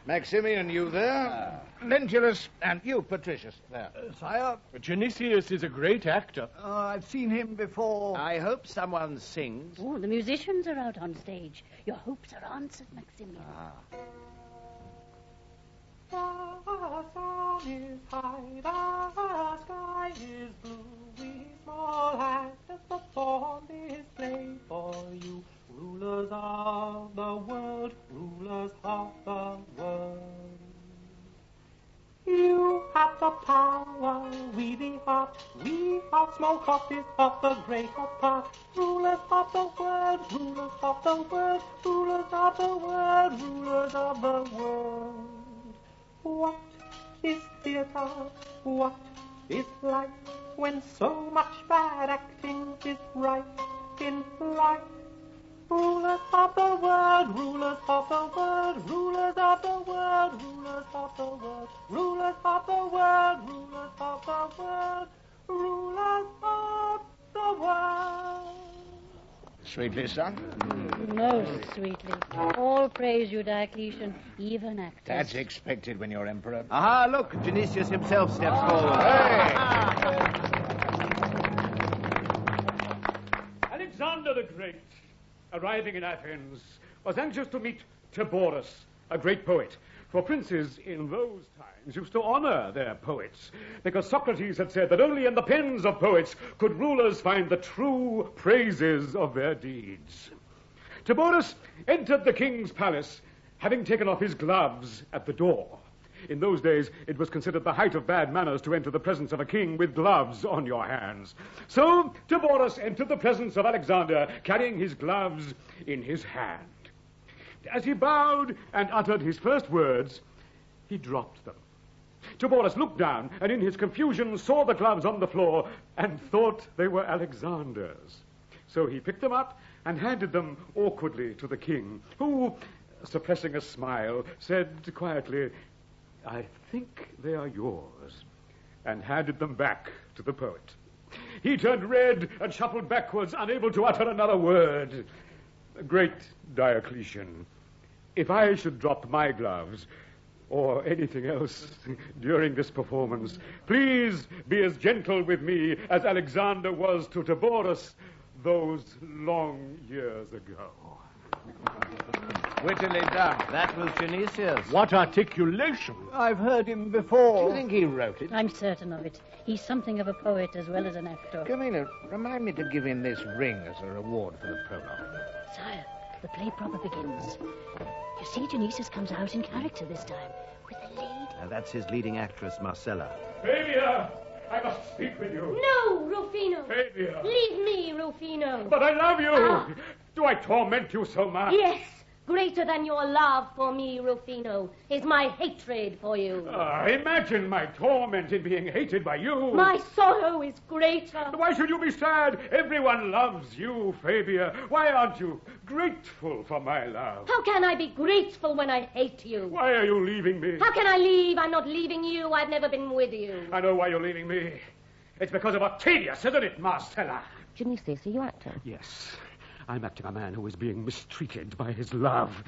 Maximian, you there? Lentulus, and you, Patricius, there. Sire, Genesius is a great actor. I've seen him before. I hope someone sings. Oh, the musicians are out on stage. Your hopes are answered, Maximian. The sun is high, the sky is blue. We small actors perform this play for you. Rulers of the world, rulers of the world. You have the power, we the heart. We are small copies of the greater part. Rulers of the world, rulers of the world, rulers of the world, rulers of the world. What is theatre? What is life when so much bad acting is rife in life? Rulers of the world, rulers of the world, rulers of the world, rulers of the world, rulers of the world, rulers of the world, rulers of the world. Sweetly sung. Most sweetly. All praise you, Diocletian, even actors. That's expected when you're emperor. Aha, look, Genesius himself steps forward. Alexander the Great, arriving in Athens, was anxious to meet Tiborus, a great poet. For princes in those times used to honor their poets, because Socrates had said that only in the pens of poets could rulers find the true praises of their deeds. Tiborus entered the king's palace, having taken off his gloves at the door. In those days, it was considered the height of bad manners to enter the presence of a king with gloves on your hands. So Tiborus entered the presence of Alexander, carrying his gloves in his hand. As he bowed and uttered his first words, he dropped them. Tiborus looked down and in his confusion saw the gloves on the floor and thought they were Alexander's. So he picked them up and handed them awkwardly to the king, who, suppressing a smile, said quietly, "I think they are yours," and handed them back to the poet. He turned red and shuffled backwards, unable to utter another word. Great Diocletian, if I should drop my gloves, or anything else during this performance, please be as gentle with me as Alexander was to Tiborus those long years ago. Wittily done. That was Genesius. What articulation! I've heard him before. Do you think he wrote it? I'm certain of it. He's something of a poet as well as an actor. Camilla, remind me to give him this ring as a reward for the prologue. Sire, the play proper begins. You see, Genesius comes out in character this time, with a lead. That's his leading actress, Marcella. Fabia, I must speak with you. No, Rufino. Fabia. Leave me, Rufino. But I love you. Do I torment you so much? Yes. Greater than your love for me, Rufino, is my hatred for you. Imagine my torment in being hated by you. My sorrow is greater. Why should you be sad? Everyone loves you, Fabia. Why aren't you grateful for my love? How can I be grateful when I hate you? Why are you leaving me? How can I leave? I'm not leaving you. I've never been with you. I know why you're leaving me. It's because of Octavius, isn't it, Marcella? Genesius, are you acting? Yes. I'm acting a man who is being mistreated by his love.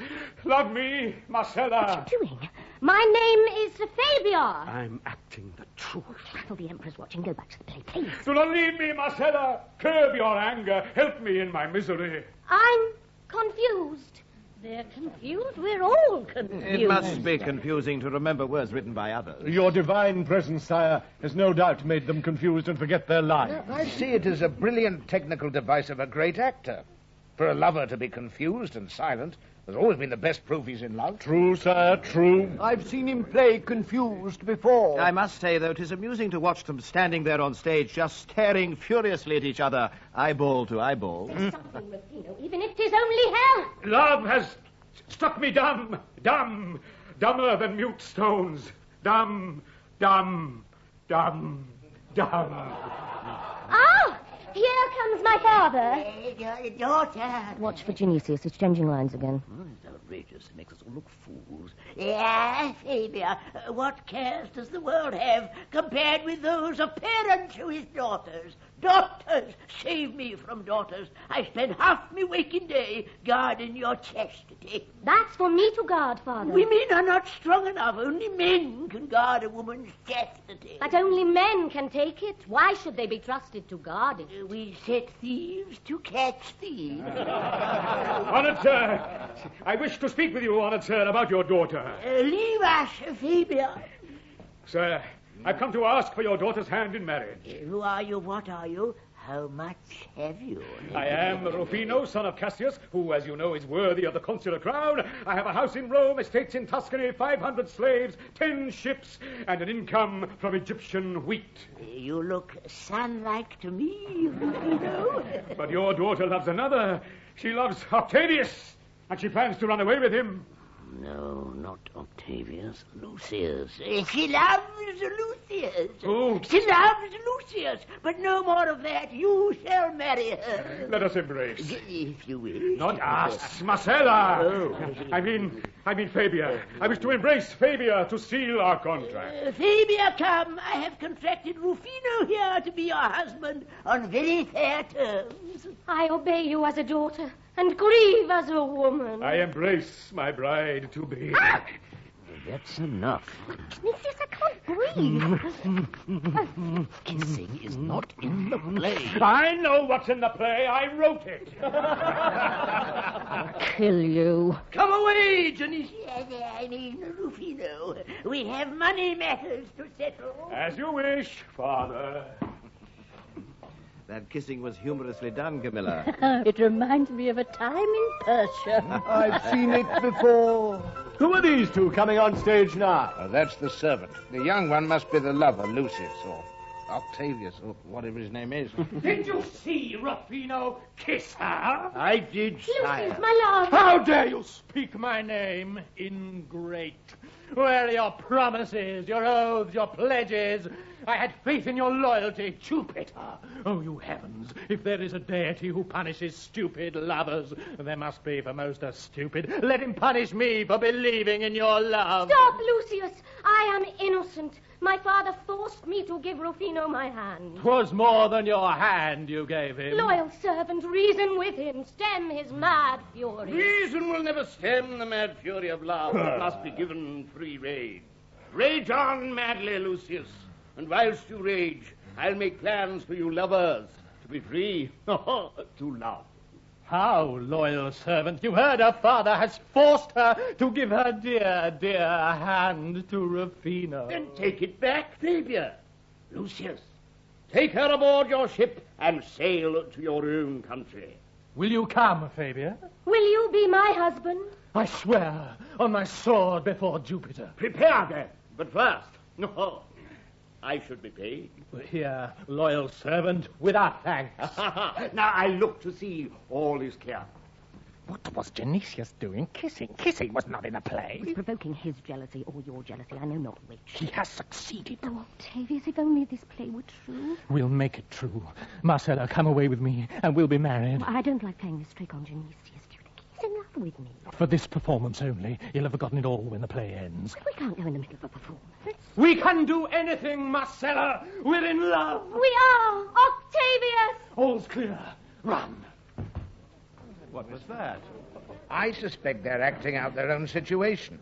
Love me, Marcella. What are you doing? My name is Fabia. I'm acting the truth. Baffle the Emperor's watching. Go back to the play, please. Do not leave me, Marcella. Curb your anger. Help me in my misery. I'm confused. They're confused. We're all confused. It must be confusing to remember words written by others. Your divine presence, sire, has no doubt made them confused and forget their lines. I see it as a brilliant technical device of a great actor. For a lover to be confused and silent has always been the best proof he's in love. True, sire, true. I've seen him play confused before. I must say, though, it is amusing to watch them standing there on stage, just staring furiously at each other, eyeball to eyeball. Say something, Rufino, even if 'tis only hell. Love has struck me dumb, dumber than mute stones. Dumb. Ah! Here comes my father. Daughter. Watch for Genesius. It's changing lines again. It's outrageous. It makes us all look fools. Yeah, Fabia. What cares does the world have compared with those of parents to his daughters? Daughters! Save me from daughters. I spend half my waking day guarding your chastity. That's for me to guard, Father. Women are not strong enough. Only men can guard a woman's chastity. But only men can take it. Why should they be trusted to guard it? We set thieves to catch thieves. Honored sir, I wish to speak with you, honored sir, about your daughter. Leave us, Fabia. Sir, I've come to ask for your daughter's hand in marriage. Who are you? What are you? How much have you? I am Rufino, son of Cassius, who, as you know, is worthy of the consular crown. I have a house in Rome, estates in Tuscany, 500 slaves, 10 ships, and an income from Egyptian wheat. You look son-like to me, Rufino. But your daughter loves another. She loves Octavius, and she plans to run away with him. No, not Octavius. Lucius. She loves Lucius. Oh. She loves Lucius. But no more of that. You shall marry her. Let us embrace. If you wish. Not us, Marcella. Oh. I mean Fabia. I wish to embrace Fabia to seal our contract. Fabia, come. I have contracted Rufino here to be your husband on very fair terms. I obey you as a daughter and grieve as a woman. I embrace my bride-to-be. That's enough. Genesius, I can't breathe. Kissing is not in the play. I know what's in the play. I wrote it. I'll kill you. Come away, Genesius. I mean, Rufino. We have money matters to settle. As you wish, Father. That kissing was humorously done, Camilla. It reminds me of a time in Persia. I've seen it before. Who are these two coming on stage now? That's the servant. The young one must be the lover, Lucius, or Octavius, or whatever his name is. Did you see Rufino kiss her? I did, sire. Lucius, my love. How dare you speak my name, ingrate? Where are your promises, your oaths, your pledges? I had faith in your loyalty, Jupiter. Oh, you heavens, if there is a deity who punishes stupid lovers, there must be for most a stupid. Let him punish me for believing in your love. Stop, Lucius. I am innocent. My father forced me to give Rufino my hand. 'Twas more than your hand you gave him. Loyal servant, reason with him. Stem his mad fury. Reason will never stem the mad fury of love. It must be given free rein. Rage on madly, Lucius. And whilst you rage, I'll make plans for you lovers to be free to love. How, loyal servant? You heard her father has forced her to give her dear, dear hand to Rufino. Then take it back, Fabia. Lucius, take her aboard your ship and sail to your own country. Will you come, Fabia? Will you be my husband? I swear on my sword before Jupiter. Prepare then, but first, I should be paid. Here, loyal servant, without thanks. Now I look to see all is clear. What was Genesius doing? Kissing. Kissing was not in a play. He's provoking his jealousy or your jealousy, I know not which. He has succeeded. Oh, Octavius, if only this play were true. We'll make it true. Marcella, come away with me, and we'll be married. I don't like playing this trick on Genesius. Do you think he's in love with me? For this performance only. You'll have forgotten it all when the play ends. But we can't go in the middle of a performance. We can do anything, Marcella. We're in love. We are. Octavius! All's clear. Run. What was that? I suspect they're acting out their own situation,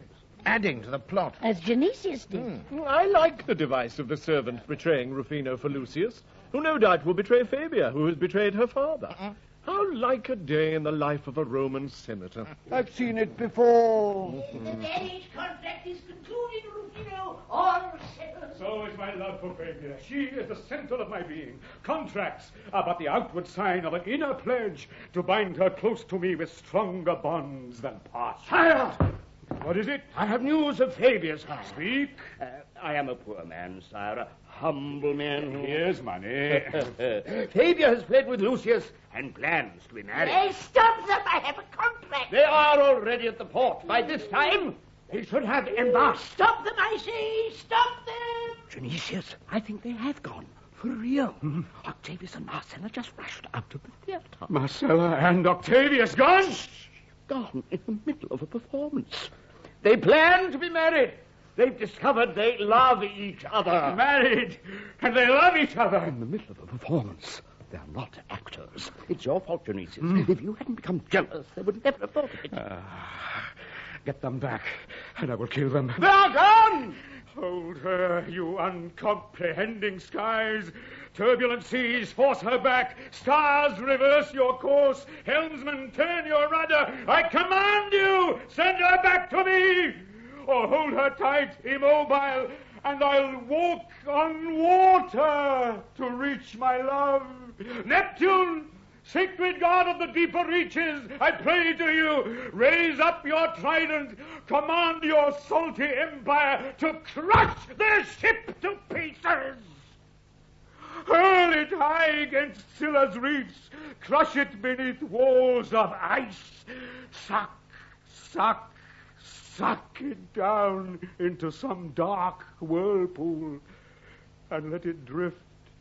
adding to the plot. As Genesius did. I like the device of the servant betraying Rufino for Lucius, who no doubt will betray Fabia, who has betrayed her father. How like a day in the life of a Roman senator. I've seen it before. The marriage contract is concluded, Rufino. All settled. So is my love for Fabia. She is the center of my being. Contracts are but the outward sign of an inner pledge to bind her close to me with stronger bonds than past. Sire! What is it? I have news of Fabia's house. Speak. I am a poor man, sire, a humble man. Here's money. Fabia has fled with Lucius and plans to be married. Hey, stop them. I have a contract. They are already at the port. By this time, they should have embarked. Stop them, I say. Stop them. Genesius, I think they have gone. For real. Octavius and Marcella just rushed out of the theatre. Marcella and Octavius gone? Gone in the middle of a performance. They plan to be married. They've discovered they love each other. Married, and they love each other. In the middle of a performance. They're not actors. It's your fault, Genesius. If you hadn't become jealous, they would never have thought of it. Get them back, and I will kill them. They are gone! Hold her, you uncomprehending skies. Turbulent seas, force her back. Stars, reverse your course. Helmsman, turn your rudder. I command you, send her back to me. Or hold her tight, immobile, and I'll walk on water to reach my love. Neptune, sacred god of the deeper reaches, I pray to you, raise up your trident, command your salty empire to crush their ship to pieces. Hurl it high against Scylla's reefs, crush it beneath walls of ice. Suck, suck, suck it down into some dark whirlpool, and let it drift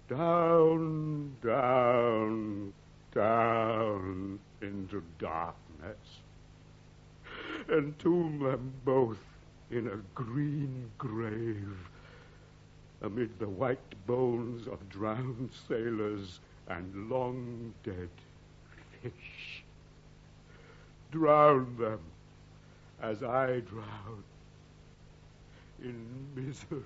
down, down, down into darkness. Entomb them both in a green grave amid the white bones of drowned sailors and long dead fish. Drown them as I drown in misery.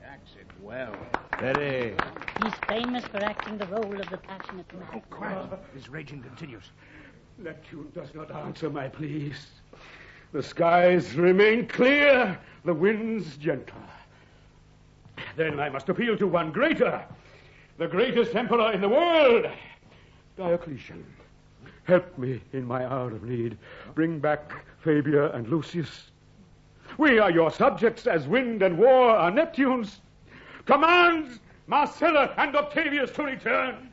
Acts it well. Very. He's famous for acting the role of the passionate man. Oh, quiet. His raging continues. Neptune does not answer my pleas. The skies remain clear, the winds gentle. Then I must appeal to one greater, the greatest emperor in the world, Diocletian. Help me in my hour of need. Bring back Fabia and Lucius. We are your subjects, as wind and war are Neptune's. Command Marcella and Octavius to return.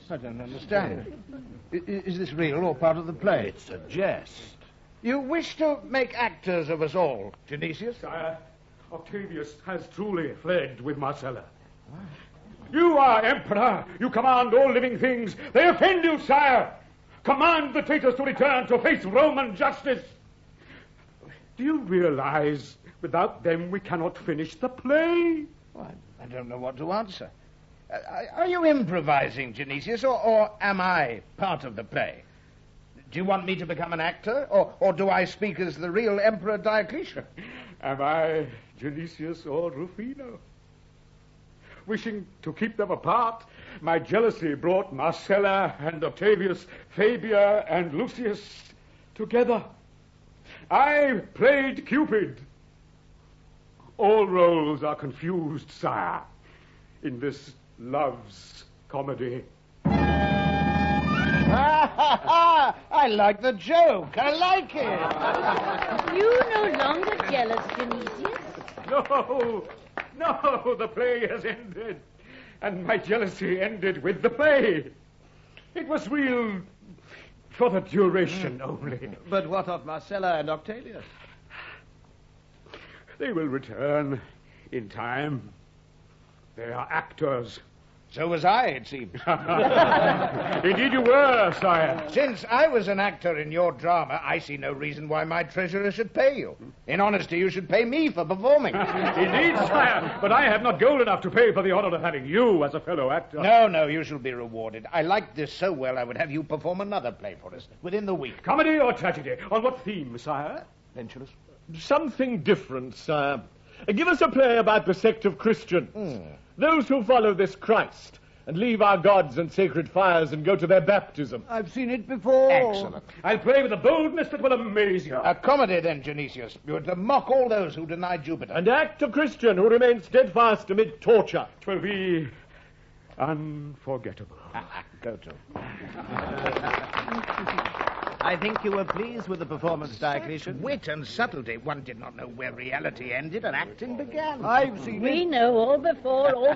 I don't understand. Is this real or part of the play? It's a jest. You wish to make actors of us all, Genesius? Sire, Octavius has truly fled with Marcella. You are emperor. You command all living things. They offend you, sire. Command the traitors to return to face Roman justice. Do you realize without them we cannot finish the play? Well, I don't know what to answer. Are you improvising, Genesius, or am I part of the play? Do you want me to become an actor, or do I speak as the real Emperor Diocletian? Am I Genesius or Rufino? Wishing to keep them apart, my jealousy brought Marcella and Octavius, Fabia and Lucius together. I played Cupid. All roles are confused, sire, in this love's comedy. I like the joke. I like it. You no longer jealous, Genesius? No, the play has ended. And my jealousy ended with the play. It was real for the duration only. But what of Marcella and Octavius? They will return in time. They are actors. So was I, it seems. Indeed you were, sire. Since I was an actor in your drama, I see no reason why my treasurer should pay you. In honesty, you should pay me for performing. Indeed, sire, but I have not gold enough to pay for the honor of having you as a fellow actor. No, you shall be rewarded. I liked this so well, I would have you perform another play for us within the week. Comedy or tragedy? On what theme, sire? Venturous. Something different, sire. Give us a play about the sect of Christians. Those who follow this Christ and leave our gods and sacred fires and go to their baptism. I've seen it before. Excellent. I'll play with a boldness that will amaze you. A comedy, then, Genesius. You are to mock all those who deny Jupiter. And act a Christian who remains steadfast amid torture. 'Twill be unforgettable. Go to. I think you were pleased with the performance, Diocletian. Wit and subtlety. One did not know where reality ended and acting began. I've seen We know all before.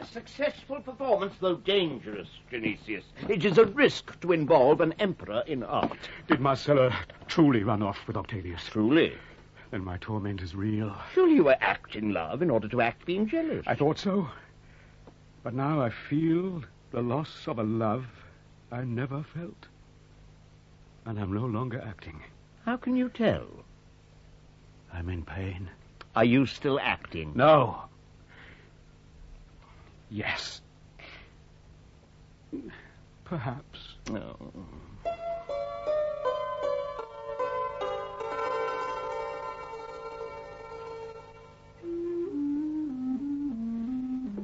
A successful performance, though dangerous, Genesius. It is a risk to involve an emperor in art. Did Marcella truly run off with Octavius? Truly. Then my torment is real. Surely you were acting love in order to act being jealous. I thought so. But now I feel the loss of a love I never felt. And I'm no longer acting. How can you tell? I'm in pain. Are you still acting? No. Yes. Perhaps. No.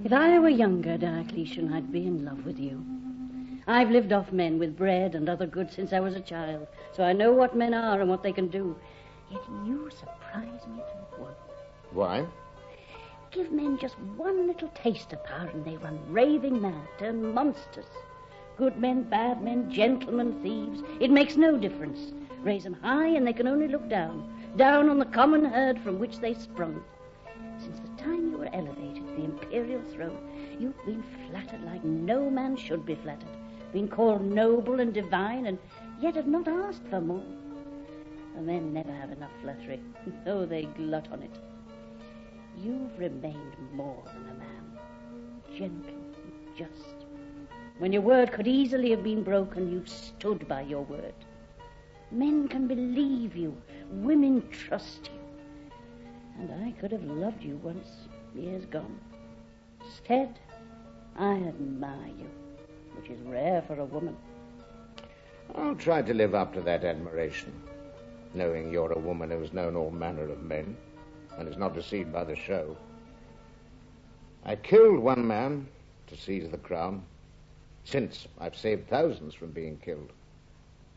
If I were younger, Diocletian, I'd be in love with you. I've lived off men with bread and other goods since I was a child, so I know what men are and what they can do. Yet you surprise me to one. Why? Give men just one little taste of power and they run raving mad, turn monsters. Good men, bad men, gentlemen, thieves, it makes no difference. Raise them high and they can only look down on the common herd from which they sprung. Since the time you were elevated to the imperial throne, you've been flattered like no man should be flattered, been called noble and divine, and yet have not asked for more. The men never have enough flattery, though they glut on it. You've remained more than a man, gentle and just. When your word could easily have been broken, you've stood by your word. Men can believe you, women trust you. And I could have loved you once, years gone. Instead, I admire you, which is rare for a woman. I'll try to live up to that admiration, knowing you're a woman who's known all manner of men and is not deceived by the show. I killed one man to seize the crown. Since I've saved thousands from being killed.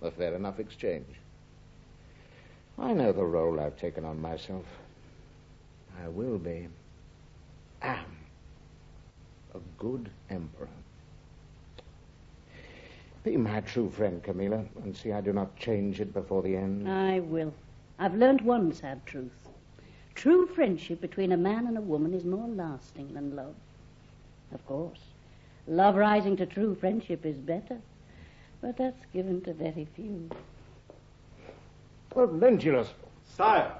A fair enough exchange. I know the role I've taken on myself. I will am a good emperor. Be my true friend, Camilla, and see I do not change it before the end. I will. I've learned one sad truth. True friendship between a man and a woman is more lasting than love. Of course, love rising to true friendship is better. But that's given to very few. Well, Lentulus. Sire,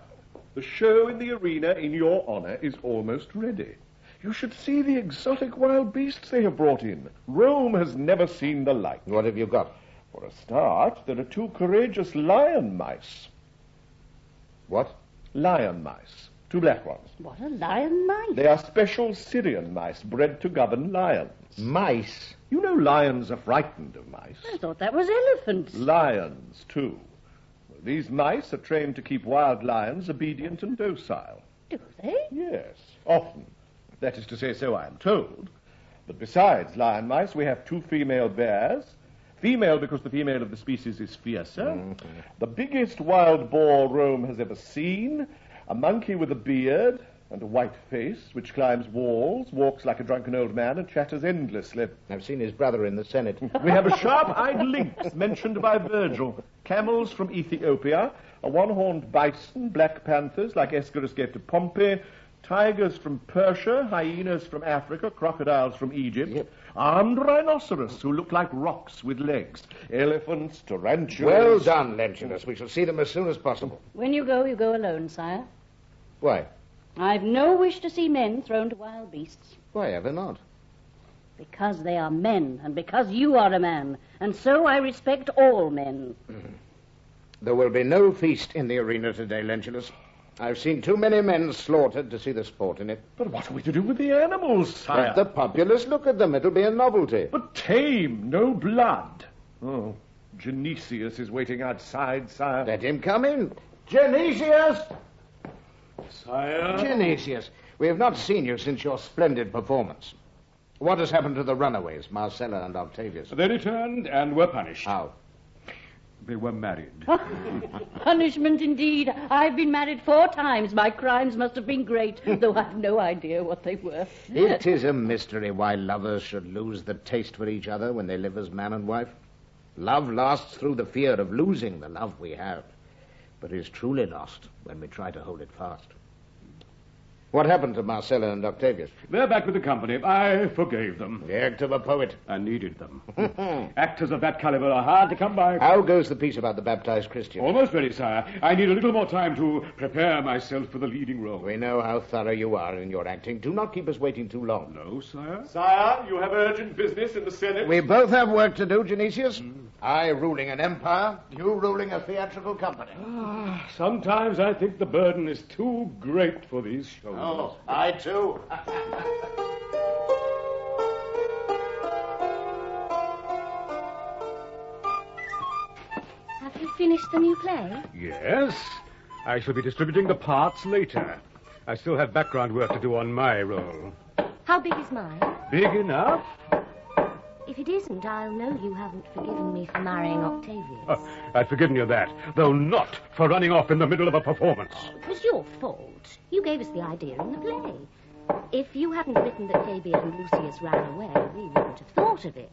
the show in the arena in your honor is almost ready. You should see the exotic wild beasts they have brought in. Rome has never seen the like. What have you got? For a start, there are 2 courageous lion mice. What? Lion mice. 2 black ones. What are lion mice? They are special Syrian mice bred to govern lions. Mice? You know lions are frightened of mice. I thought that was elephants. Lions, too. These mice are trained to keep wild lions obedient and docile. Do they? Yes, often. That is to say, so I am told. But besides lion mice, we have 2 female bears. Female because the female of the species is fiercer. Mm-hmm. The biggest wild boar Rome has ever seen. A monkey with a beard and a white face, which climbs walls, walks like a drunken old man, and chatters endlessly. I've seen his brother in the Senate. We have a sharp-eyed lynx mentioned by Virgil, camels from Ethiopia, a one-horned bison, black panthers like Aeschylus gave to Pompey, tigers from Persia, hyenas from Africa, crocodiles from Egypt, armed rhinoceros who look like rocks with legs, elephants, tarantulas... Well done, Lentulus. We shall see them as soon as possible. When you go alone, sire. Why? I've no wish to see men thrown to wild beasts. Why ever not? Because they are men, and because you are a man, and so I respect all men. There will be no feast in the arena today, Lentulus. I've seen too many men slaughtered to see the sport in it. But what are we to do with the animals, sire? Let the populace look at them. It'll be a novelty. But tame, no blood. Oh, Genesius is waiting outside, sire. Let him come in. Genesius! Sire? Genesius, we have not seen you since your splendid performance. What has happened to the runaways, Marcella and Octavius? They returned and were punished. How? They were married. Punishment indeed. I've been married 4 times. My crimes must have been great, though I've no idea what they were. It is a mystery why lovers should lose the taste for each other when they live as man and wife. Love lasts through the fear of losing the love we have, but is truly lost when we try to hold it fast. What happened to Marcella and Octavius? They're back with the company. I forgave them. The act of a poet. I needed them. Actors of that caliber are hard to come by. How goes the piece about the baptized Christian? Almost ready, sire. I need a little more time to prepare myself for the leading role. We know how thorough you are in your acting. Do not keep us waiting too long. No, sire. Sire, you have urgent business in the Senate. We both have work to do, Genesius. I ruling an empire, you ruling a theatrical company. Sometimes I think the burden is too great for these shoulders. Oh, I too. Have you finished the new play? Yes. I shall be distributing the parts later. I still have background work to do on my role. How big is mine? Big enough? If it isn't, I'll know you haven't forgiven me for marrying Octavius. Oh, I'd forgiven you that, though not for running off in the middle of a performance. It was your fault. You gave us the idea in the play. If you hadn't written that Fabia and Lucius ran away, we wouldn't have thought of it,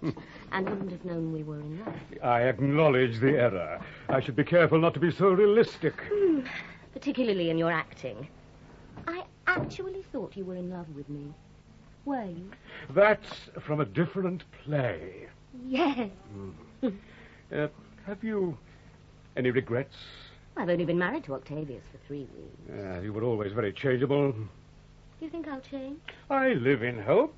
and wouldn't have known we were in love. I acknowledge the error. I should be careful not to be so realistic. Particularly in your acting. I actually thought you were in love with me. Were you? That's from a different play. Yes. Have you any regrets? I've only been married to Octavius for 3 weeks. You were always very changeable. Do you think I'll change? I live in hope.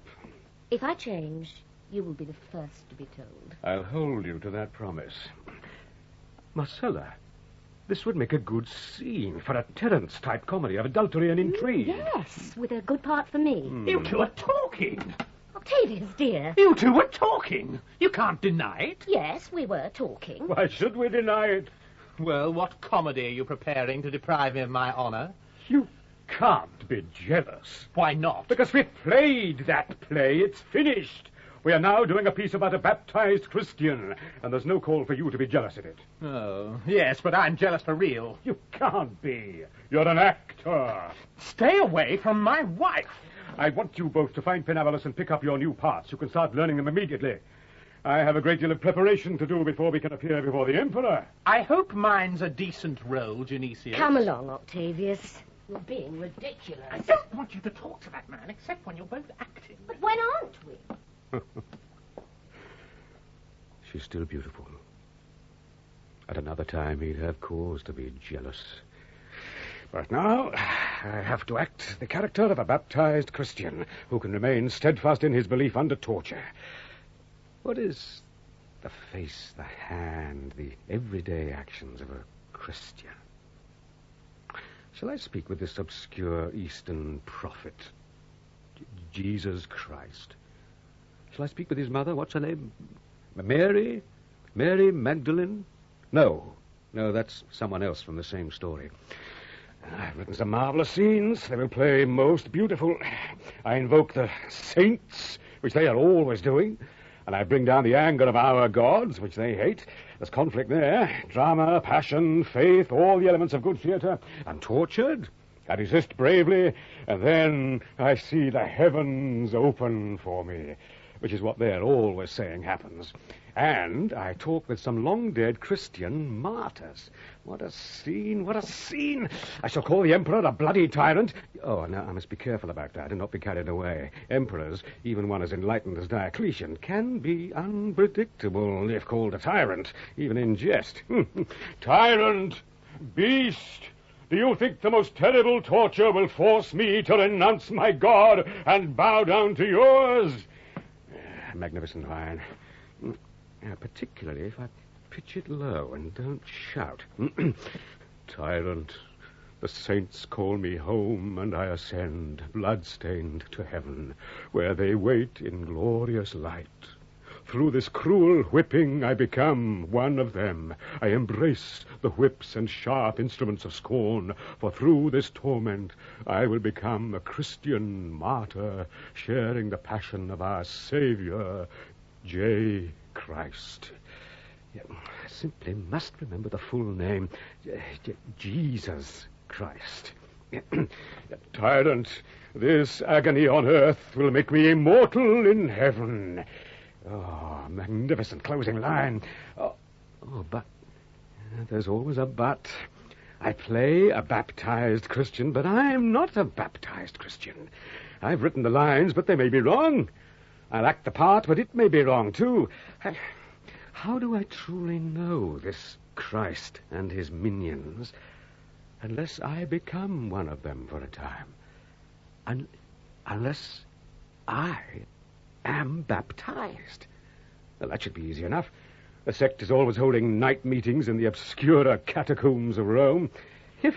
If I change, you will be the first to be told. I'll hold you to that promise. Marcella, this would make a good scene for a Terence-type comedy of adultery and intrigue. Yes, with a good part for me. You two are talking. Octavius, dear. You two were talking. You can't deny it. Yes, we were talking. Why should we deny it? Well, what comedy are you preparing to deprive me of my honor? You can't be jealous. Why not? Because we've played that play. It's finished. We are now doing a piece about a baptized Christian, and there's no call for you to be jealous of it. Oh, yes, but I'm jealous for real. You can't be. You're an actor. Stay away from my wife. I want you both to find Penavalus and pick up your new parts. You can start learning them immediately. I have a great deal of preparation to do before we can appear before the Emperor. I hope mine's a decent role, Genesius. Come along, Octavius. You're being ridiculous. I don't want you to talk to that man, except when you're both acting. But when aren't we? She's still beautiful. At another time, he'd have cause to be jealous. But now, I have to act the character of a baptized Christian who can remain steadfast in his belief under torture. What is the face, the hand, the everyday actions of a Christian? Shall I speak with this obscure Eastern prophet, Jesus Christ? Shall I speak with his mother? What's her name? Mary? Mary Magdalene? No, that's someone else from the same story. I've written some marvelous scenes. They will play most beautiful. I invoke the saints, which they are always doing, and I bring down the anger of our gods, which they hate. There's conflict there. Drama, passion, faith, all the elements of good theatre. I'm tortured. I resist bravely, and then I see the heavens open for me, which is what they're always saying happens. And I talk with some long-dead Christian martyrs. What a scene, what a scene! I shall call the Emperor a bloody tyrant. Oh, now, I must be careful about that and not be carried away. Emperors, even one as enlightened as Diocletian, can be unpredictable if called a tyrant, even in jest. Tyrant! Beast! Do you think the most terrible torture will force me to renounce my God and bow down to yours? Magnificent line. Particularly if I pitch it low and don't shout. Tyrant, the saints call me home, and I ascend, blood-stained, to heaven, where they wait in glorious light. Through this cruel whipping I become one of them. I embrace the whips and sharp instruments of scorn, for through this torment I will become a Christian martyr, sharing the passion of our Savior, J. Christ. I simply must remember the full name. Jesus Christ. Tyrant, this agony on earth will make me immortal in heaven. Oh, magnificent closing line. Oh, but there's always a but. I play a baptized Christian, but I'm not a baptized Christian. I've written the lines, but they may be wrong. I'll act the part, but it may be wrong, too. How do I truly know this Christ and his minions unless I become one of them for a time? Unless I am baptized. Well, that should be easy enough. The sect is always holding night meetings in the obscurer catacombs of Rome. If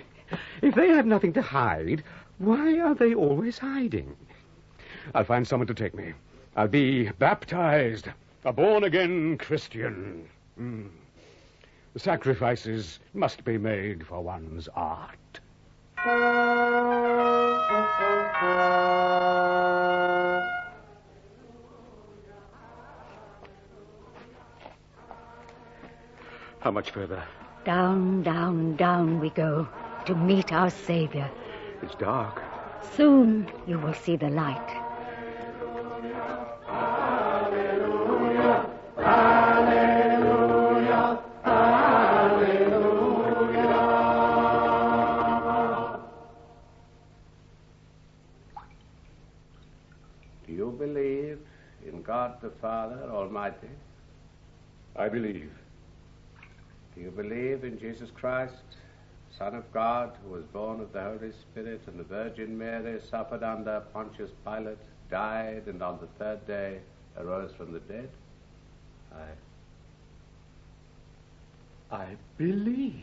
they have nothing to hide, why are they always hiding? I'll find someone to take me. I'll be baptized, a born-again Christian. The sacrifices must be made for one's art. How much further? Down, down, down we go to meet our Savior. It's dark. Soon you will see the light. God the Father Almighty? I believe. Do you believe in Jesus Christ, Son of God, who was born of the Holy Spirit and the Virgin Mary, suffered under Pontius Pilate, died, and on the third day arose from the dead? I believe.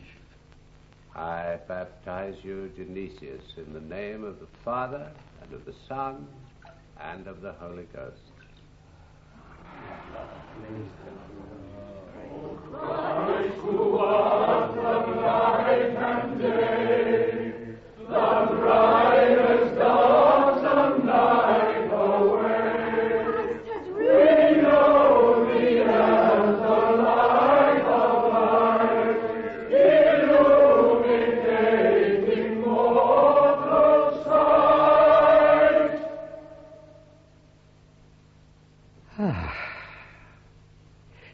I baptize you, Genesius, in the name of the Father, and of the Son, and of the Holy Ghost. Christ, who art the night and day, the brightest of the night away. We know thee as the light of life, illuminating mortal sight.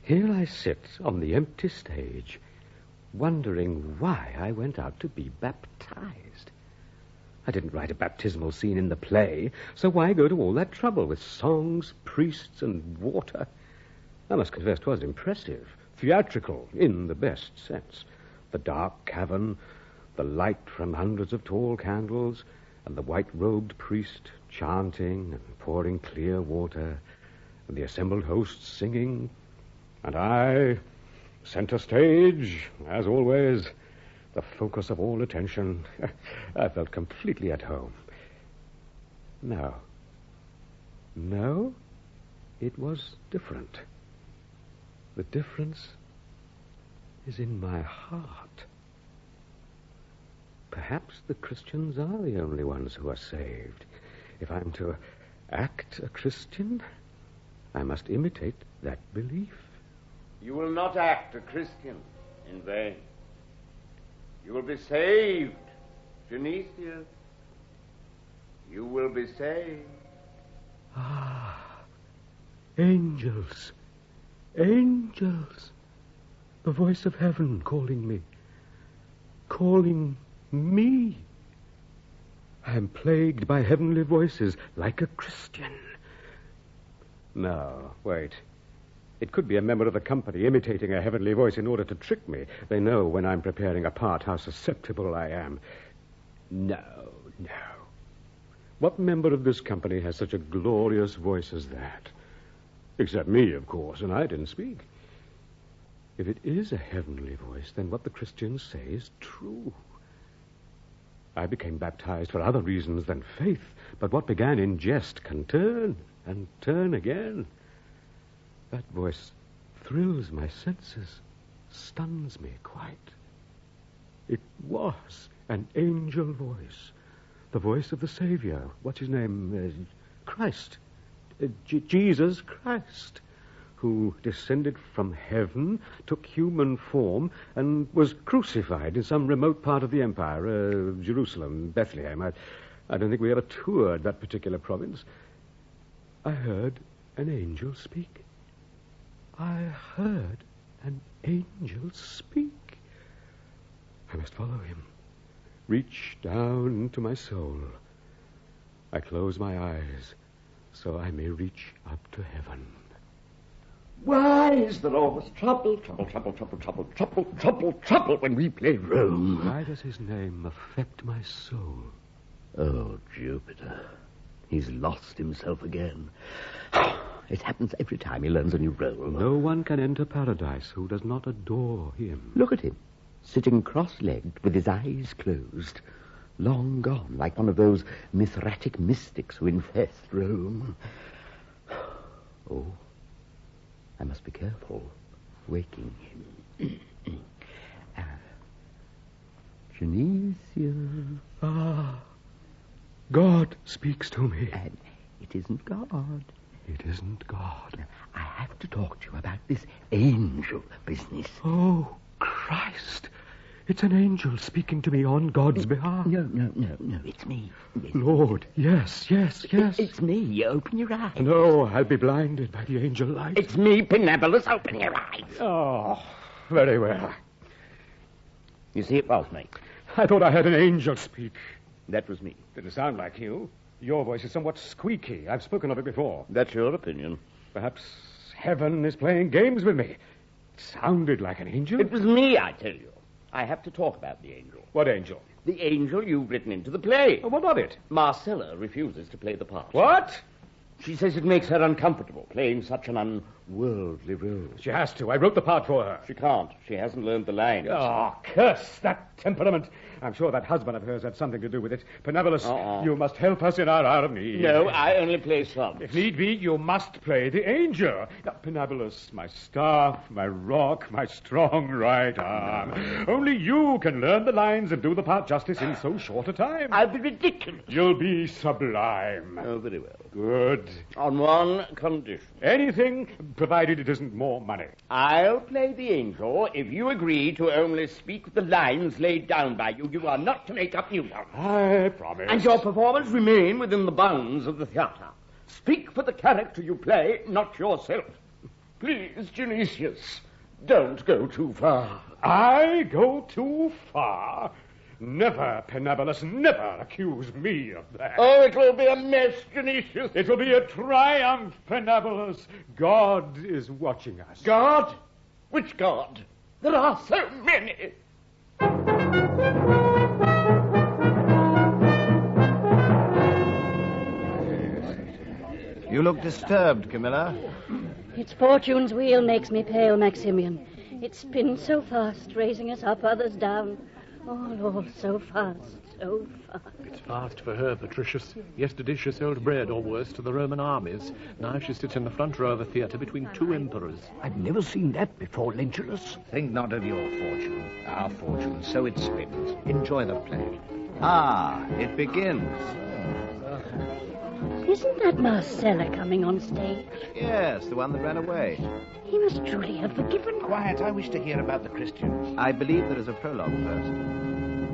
Here I sit on the empty stage, wondering why I went out to be baptized. I didn't write a baptismal scene in the play, so why go to all that trouble with songs, priests, and water? I must confess 'twas impressive, theatrical in the best sense. The dark cavern, the light from hundreds of tall candles, and the white-robed priest chanting and pouring clear water, and the assembled hosts singing, and I, center stage, as always, the focus of all attention. I felt completely at home. No, it was different. The difference is in my heart. Perhaps the Christians are the only ones who are saved. If I'm to act a Christian, I must imitate that belief. You will not act a Christian in vain. You will be saved, Genesius. You will be saved. Angels. Angels. The voice of heaven calling me. Calling me. I am plagued by heavenly voices like a Christian. No, wait. It could be a member of the company imitating a heavenly voice in order to trick me. They know when I'm preparing a part how susceptible I am. No. What member of this company has such a glorious voice as that? Except me, of course, and I didn't speak. If it is a heavenly voice, then what the Christians say is true. I became baptized for other reasons than faith, but what began in jest can turn and turn again. That voice thrills my senses, stuns me quite. It was an angel voice, the voice of the Savior. What's his name? Christ. Jesus Christ, who descended from heaven, took human form, and was crucified in some remote part of the empire, Jerusalem, Bethlehem. I don't think we ever toured that particular province. I heard an angel speak. I heard an angel speak. I must follow him. Reach down into my soul. I close my eyes so I may reach up to heaven. Why is there always trouble when we play Rome? Why does his name affect my soul? Oh, Jupiter. He's lost himself again. It happens every time he learns a new role. No one can enter paradise who does not adore him. Look at him, sitting cross-legged with his eyes closed. Long gone, like one of those Mithratic mystics who infest Rome. Oh, I must be careful, waking him. Genesius. God speaks to me. And it isn't God. It isn't God. I have to talk to you about this angel business. Oh, Christ. It's an angel speaking to me on God's behalf. No, it's me. Lord, yes. It's me. Open your eyes. No, I'll be blinded by the angel light. It's me, Penebalus. Open your eyes. Oh, very well. You see, it was me. I thought I heard an angel speak. That was me. Didn't sound like you. Your voice is somewhat squeaky. I've spoken of it before. That's your opinion. Perhaps heaven is playing games with me. It sounded like an angel. It was me, I tell you. I have to talk about the angel. What angel? The angel you've written into the play. Oh, what of it? Marcella refuses to play the part. What? She says it makes her uncomfortable, playing such an unworldly role. She has to. I wrote the part for her. She can't. She hasn't learned the lines. Oh, curse that temperament. I'm sure that husband of hers had something to do with it. Penebalus, you must help us in our hour of need. No, I only play songs. If need be, you must play the angel. Now, Penebalus, my staff, my rock, my strong right arm. Only you can learn the lines and do the part justice in so short a time. I'll be ridiculous. You'll be sublime. Oh, very well. Good. On one condition. Anything, provided it isn't more money. I'll play the angel if you agree to only speak the lines laid down by you. You are not to make up new ones. I promise. And your performance remain within the bounds of the theatre. Speak for the character you play, not yourself. Please, Genesius, don't go too far. I go too far? Never, Penabulus, never accuse me of that. Oh, it will be a mess, Genesius. It will be a triumph, Penabulus. God is watching us. God? Which God? There are so many. You look disturbed, Camilla. It's fortune's wheel makes me pale, Maximian. It spins so fast, raising us up, others down. All so fast, so fast. It's fast for her, Patricius. Yesterday she sold bread, or worse, to the Roman armies. Now she sits in the front row of a theatre between two emperors. I've never seen that before, Lentulus. Think not of your fortune. Our fortune, so it spins. Enjoy the play. Ah, it begins. Isn't that Marcella coming on stage? Yes, the one that ran away. He must truly have forgiven her. Quiet, I wish to hear about the Christians. I believe there is a prologue first.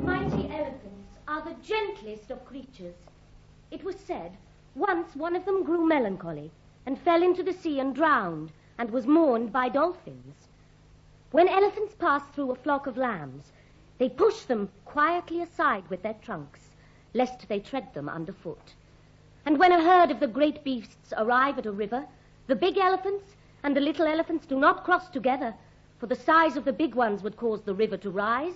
Mighty elephants are the gentlest of creatures. It was said, once one of them grew melancholy and fell into the sea and drowned and was mourned by dolphins. When elephants pass through a flock of lambs, they push them quietly aside with their trunks, lest they tread them underfoot. And when a herd of the great beasts arrive at a river, the big elephants and the little elephants do not cross together, for the size of the big ones would cause the river to rise,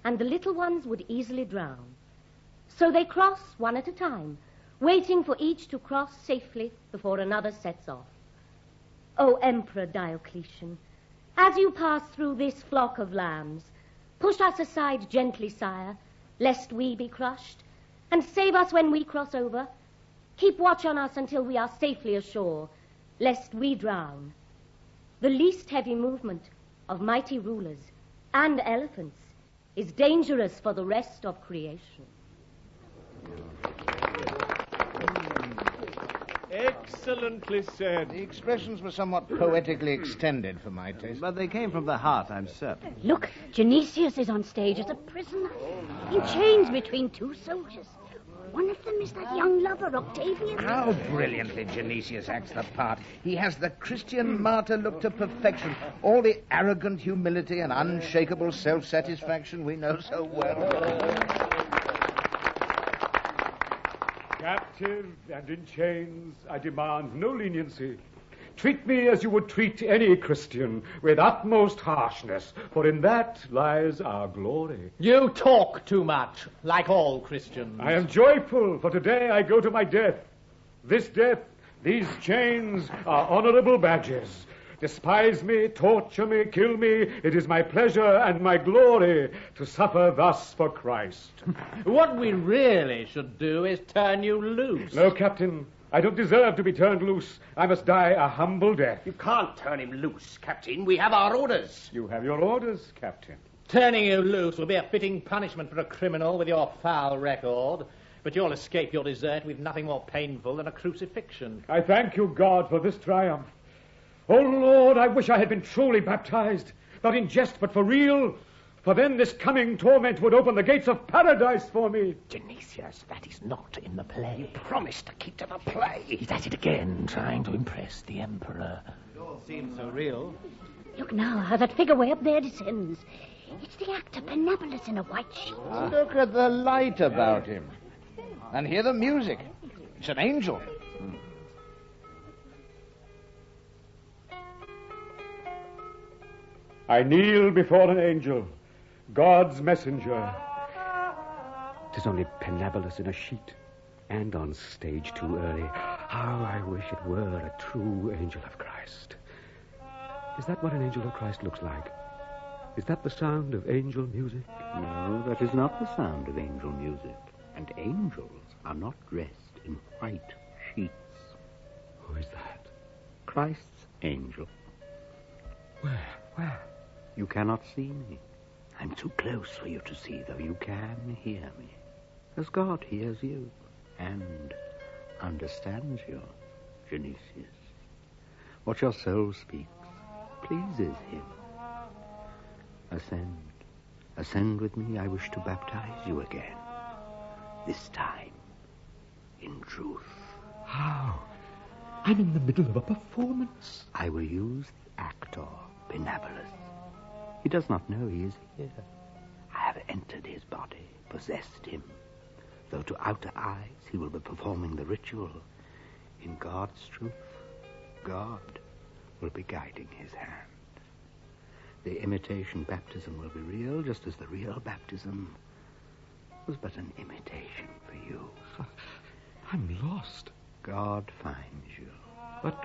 and the little ones would easily drown. So they cross one at a time, waiting for each to cross safely before another sets off. O Emperor Diocletian, as you pass through this flock of lambs, push us aside gently, sire, lest we be crushed, and save us when we cross over. Keep watch on us until we are safely ashore, lest we drown. The least heavy movement of mighty rulers and elephants is dangerous for the rest of creation. Excellently said. The expressions were somewhat poetically extended for my taste. But they came from the heart, I'm certain. Look, Genesius is on stage as a prisoner, in chains between two soldiers. One of them is that young lover, Octavian. How brilliantly Genesius acts the part. He has the Christian martyr look to perfection. All the arrogant humility and unshakable self-satisfaction we know so well. Captive and in chains, I demand no leniency. Treat me as you would treat any Christian, with utmost harshness, for in that lies our glory. You talk too much, like all Christians. I am joyful, for today I go to my death. This death, these chains, are honorable badges. Despise me, torture me, kill me. It is my pleasure and my glory to suffer thus for Christ. What we really should do is turn you loose. No, Captain. I don't deserve to be turned loose. I must die a humble death. You can't turn him loose, Captain. We have our orders. You have your orders, Captain. Turning you loose will be a fitting punishment for a criminal with your foul record. But you'll escape your desert with nothing more painful than a crucifixion. I thank you, God, for this triumph. Oh, Lord, I wish I had been truly baptized. Not in jest, but for real. For then this coming torment would open the gates of paradise for me. Genesius, that is not in the play. You promised to keep to the play. He's at it again, trying to impress the Emperor. It all seems so real. Look now how that figure way up there descends. It's the actor Penabulus in a white sheet. Look at the light about him. And hear the music. It's an angel. I kneel before an angel, God's messenger. 'Tis only Penabulus in a sheet, and on stage too early. How I wish it were a true angel of Christ. Is that what an angel of Christ looks like? Is that the sound of angel music? No, that is not the sound of angel music. And angels are not dressed in white sheets. Who is that? Christ's angel. Where? You cannot see me. I'm too close for you to see, though you can hear me. As God hears you and understands you, Genesius. What your soul speaks pleases him. Ascend with me. I wish to baptize you again. This time, in truth. How? I'm in the middle of a performance. I will use the actor, Penabulus. He does not know he is here. I have entered his body, possessed him, though to outer eyes he will be performing the ritual. In God's truth, God will be guiding his hand. The imitation baptism will be real, just as the real baptism was but an imitation for you. I'm lost. God finds you. But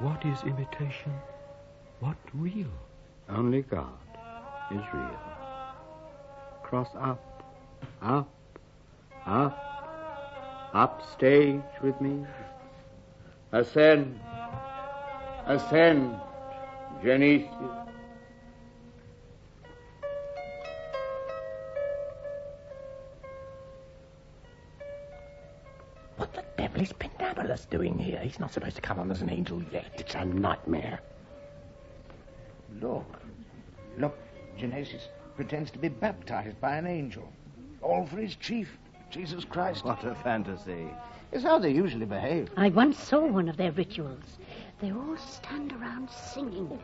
what is imitation? What real? Only God is real. Cross up, up, up, up stage with me. Ascend, ascend, Genesius. What the devil is Pendabolus doing here? He's not supposed to come on as an angel yet. It's a nightmare. Look, Genesius pretends to be baptized by an angel. All for his chief, Jesus Christ. What a fantasy. It's how they usually behave. I once saw one of their rituals. They all stand around singing,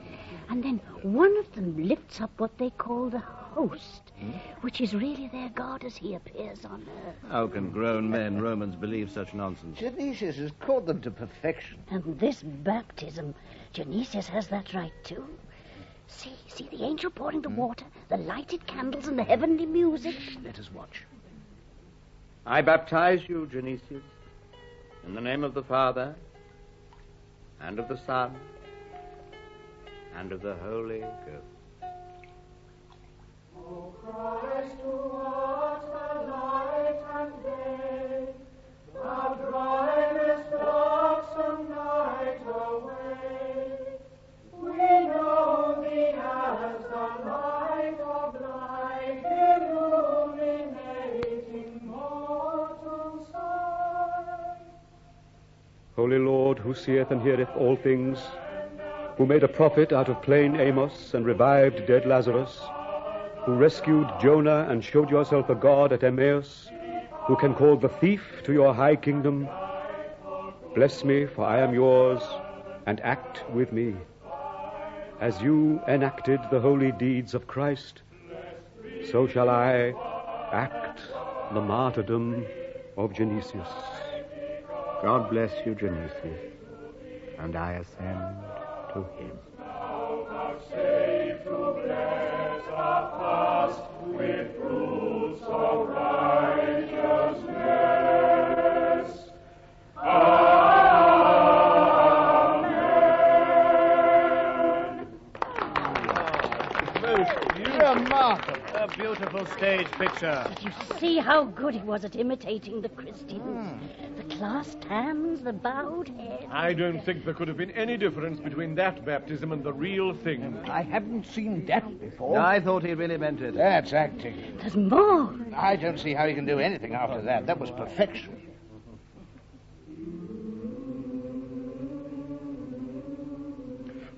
and then one of them lifts up what they call the host, which is really their god as he appears on earth. How can grown men Romans believe such nonsense? Genesius has called them to perfection. And this baptism, Genesius has that right too. See the angel pouring the water, the lighted candles, and the heavenly music. Let us watch. I baptize you, Genesius, in the name of the Father, and of the Son, and of the Holy Ghost. O Christ, who art the light and day, thou drivest darksome night away. We know thee as the light of life, illuminating mortal sight. Holy Lord, who seeth and heareth all things, who made a prophet out of plain Amos and revived dead Lazarus, who rescued Jonah and showed yourself a God at Emmaus, who can call the thief to your high kingdom, bless me, for I am yours, and act with me. As you enacted the holy deeds of Christ, so shall I act the martyrdom of Genesius. God bless you, Genesius, and I ascend to him. With fruits of righteousness. Amen. Remarkable. A beautiful stage picture. Did you see how good he was at imitating the Christians? The clasped hands, the bowed head. I don't think there could have been any difference between that baptism and the real thing. I haven't seen that before. I thought he really meant it. That's acting. There's more. I don't see how he can do anything after that. That was perfection.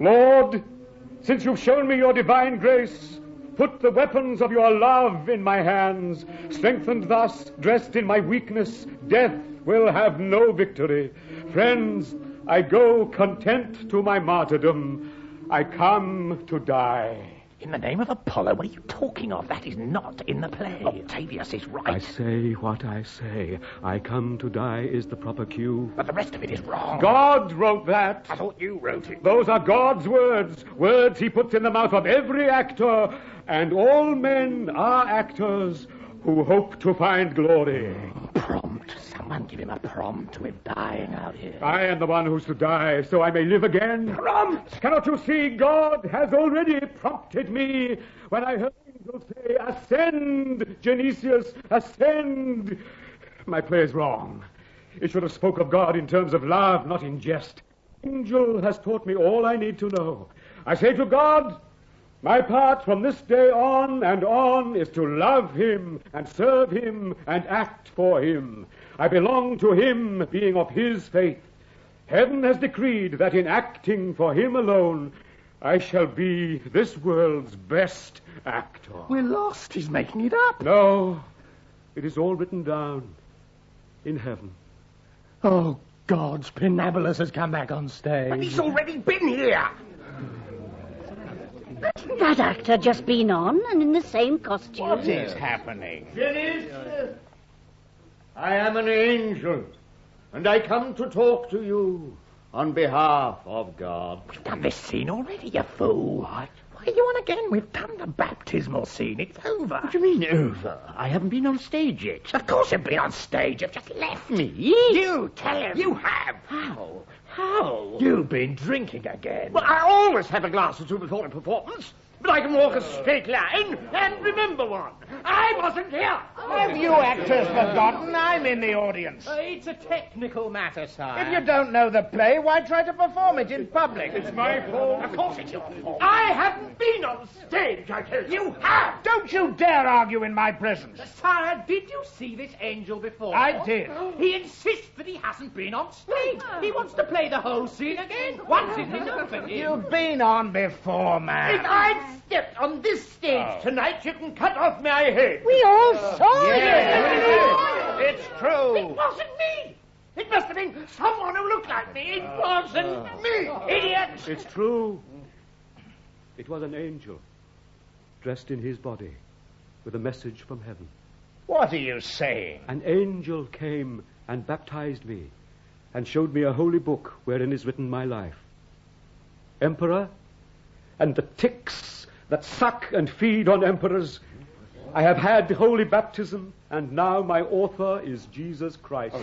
Lord, since you've shown me your divine grace, put the weapons of your love in my hands. Strengthened thus, dressed in my weakness, death will have no victory. Friends, I go content to my martyrdom. I come to die. In the name of Apollo, what are you talking of? That is not in the play. Octavius is right. I say what I say. I come to die is the proper cue. But the rest of it is wrong. God wrote that. I thought you wrote it. Those are God's words. Words he puts in the mouth of every actor. And all men are actors who hope to find glory. Prompt. Someone give him a prompt. We're dying out here. I am the one who's to die, so I may live again. Prompt! Cannot you see God has already prompted me when I heard angels say, ascend, Genesius, ascend. My play is wrong. It should have spoke of God in terms of love, not in jest. Angel has taught me all I need to know. I say to God, my part from this day on is to love him and serve him and act for him. I belong to him, being of his faith. Heaven has decreed that in acting for him alone, I shall be this world's best actor. We're lost. He's making it up. No, it is all written down in heaven. Oh, gods, Penabolus has come back on stage. But he's already been here. That actor just been on and in the same costume. What is happening? Denis, I am an angel, and I come to talk to you on behalf of God. We've done this scene already, you fool. What? Why are you on again? We've done the baptismal scene. It's over. What do you mean, over? I haven't been on stage yet. Of course you've been on stage. You've just left me. You tell him. You have. How? How? You've been drinking again. Well, I always have a glass or two before a performance. But I can walk a straight line and remember one. I wasn't here. Have you actors forgotten? I'm in the audience. It's a technical matter, sire. If you don't know the play, why try to perform it in public? It's my fault. Of course it's your fault. I haven't been on stage, I tell you. You have! Don't you dare argue in my presence. Sire, did you see this angel before? I did. He insists that he hasn't been on stage. He wants to play the whole scene again. Once is enough for him. You've been on before, man. If I'd stepped on this stage tonight, you can cut off my head. We all saw Yes. It's true. It wasn't me. It must have been someone who looked like me. It wasn't me, idiot. It's true. It was an angel, dressed in his body, with a message from heaven. What are you saying? An angel came and baptized me, and showed me a holy book wherein is written my life. Emperor, and the ticks that suck and feed on emperors, I have had holy baptism, and now my author is Jesus Christ.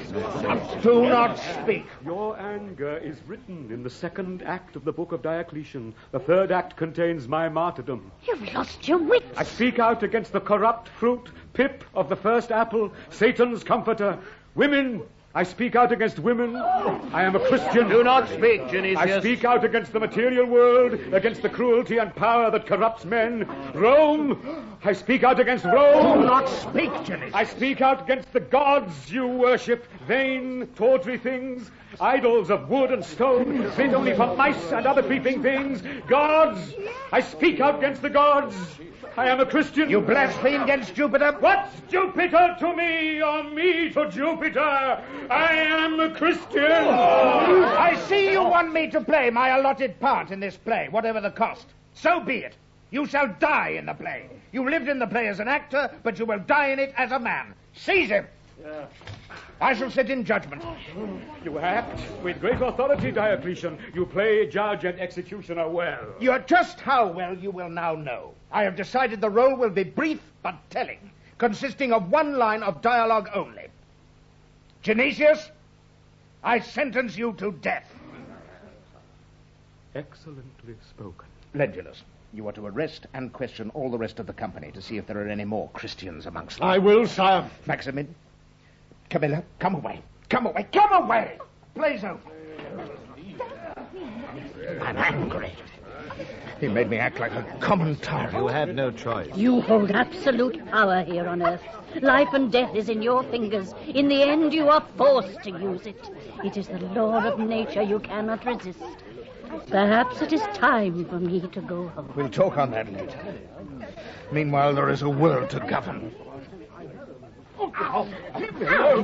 Do not speak. Your anger is written in the second act of the book of Diocletian. The third act contains my martyrdom. You've lost your wits. I speak out against the corrupt fruit, pip of the first apple, Satan's comforter. Women, I speak out against women. I am a Christian. Do not speak, Genesius. I speak out against the material world, against the cruelty and power that corrupts men. Rome, I speak out against Rome. Do not speak, Genesius. I speak out against the gods you worship, vain, tawdry things, idols of wood and stone, fit only for mice and other creeping things. Gods, I speak out against the gods. I am a Christian. You blaspheme against Jupiter? What's Jupiter to me, or me to Jupiter? I am a Christian. I see you want me to play my allotted part in this play, whatever the cost. So be it. You shall die in the play. You lived in the play as an actor, but you will die in it as a man. Seize him. I shall sit in judgment. You act with great authority, Diocletian. You play judge and executioner well. You're just how well you will now know. I have decided the role will be brief but telling, consisting of one line of dialogue only. Genesius, I sentence you to death. Excellently spoken. Lentulus, you are to arrest and question all the rest of the company to see if there are any more Christians amongst them. I will, sire. Maximian, Camilla, come away. Come away. Come away! Play's over. I'm angry. He made me act like a common tyrant. You have no choice. You hold absolute power here on Earth. Life and death is in your fingers. In the end, you are forced to use it. It is the law of nature you cannot resist. Perhaps it is time for me to go home. We'll talk on that later. Meanwhile, there is a world to govern. Oh,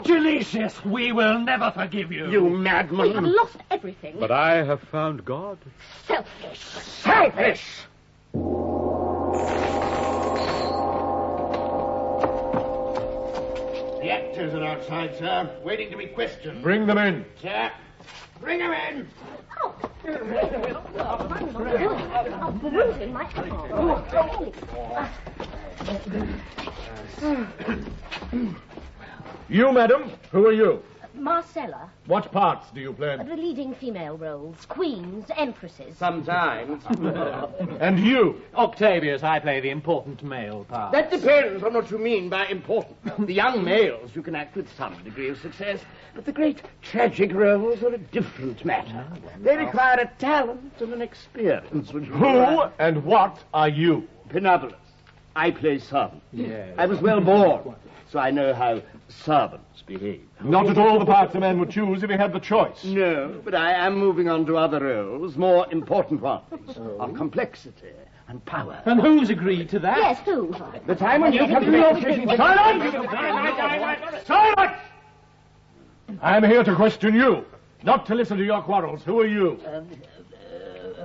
Genesius, we will never forgive you. You madman. We have lost everything. But I have found God. Selfish. Selfish! The actors are outside, sir, waiting to be questioned. Bring them in. Sir, bring them in. You, madam, who are you? Marcella, What parts do you play? the leading female roles, queens, empresses. Sometimes. And you? Octavius, I play the important male part. That depends on what you mean by important. The young males you can act with some degree of success, but the great tragic roles are a different matter. They require a talent and an experience. Who and what are you? Penobulus. I play servant. Yes. I was well born, so I know how servants behave. Not at all the parts a man would choose if he had the choice. No, but I am moving on to other roles, more important ones, of complexity and power. And who's agreed to that? Yes, who? The time when you come to your decision... Silence! Silence! I am here to question you, not to listen to your quarrels. Who are you?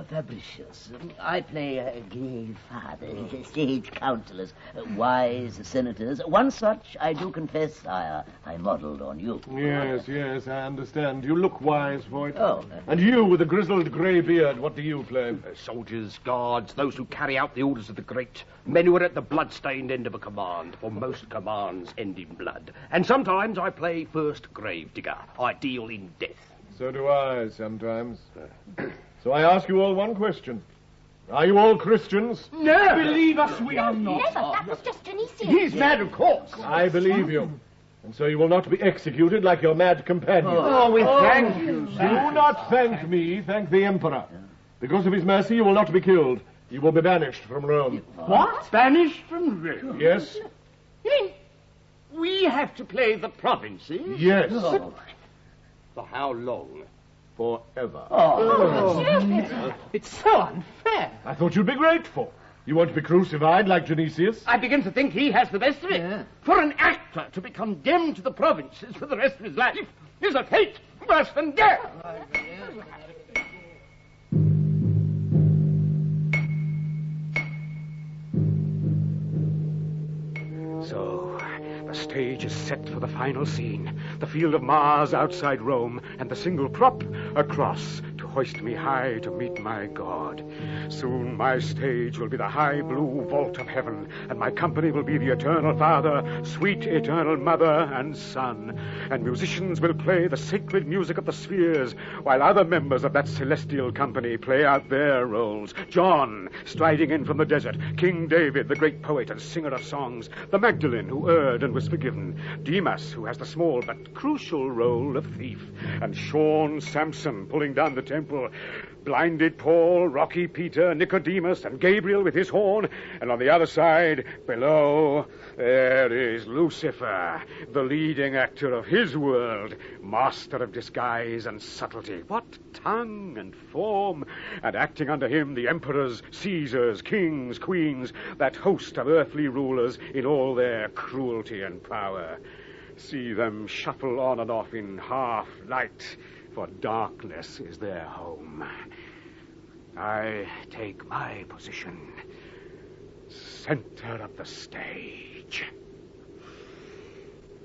Fabricius. I play grave fathers, sage counselors, wise senators. One such, I do confess, sire, I modelled on you. Yes, I understand. You look wise for it. Oh. And you, with a grizzled grey beard, what do you play? Soldiers, guards, those who carry out the orders of the great. Men who are at the blood-stained end of a command, for most commands end in blood. And sometimes I play first grave digger. I deal in death. So do I, sometimes. So I ask you all one question. Are you all Christians? No! Believe us, we are not. Never. That was just Genesius. He's mad, of course. I believe you. And so you will not be executed like your mad companion. We thank you. Do not thank me, thank the Emperor. Because of his mercy, you will not be killed. You will be banished from Rome. What? Banished from Rome? Yes? You mean we have to play the provinces? Yes. Oh. For how long? Forever. It's so unfair. I thought you'd be grateful. You won't be crucified like Genesius. I begin to think he has the best of it. For an actor to be condemned to the provinces for the rest of his life is a fate worse than death. So, the stage is set for the final scene. The field of Mars outside Rome, and the single prop, a cross, to hoist me high to meet my God. Soon my stage will be the high blue vault of heaven, and my company will be the eternal Father, sweet eternal Mother, and Son. And musicians will play the sacred music of the spheres, while other members of that celestial company play out their roles. John, striding in from the desert, King David, the great poet and singer of songs, the Magdalene, who erred and was forgiven, Demas, who has the small but crucial role of thief, and Sean Samson, pulling down the temple, blinded Paul, Rocky Peter, Nicodemus, and Gabriel with his horn, and on the other side, below, there is Lucifer, the leading actor of his world, master of disguise and subtlety. What tongue and form! And acting under him, the emperors, Caesars, kings, queens, that host of earthly rulers in all their cruelty and power. See them shuffle on and off in half light, for darkness is their home. I take my position, center of the stage.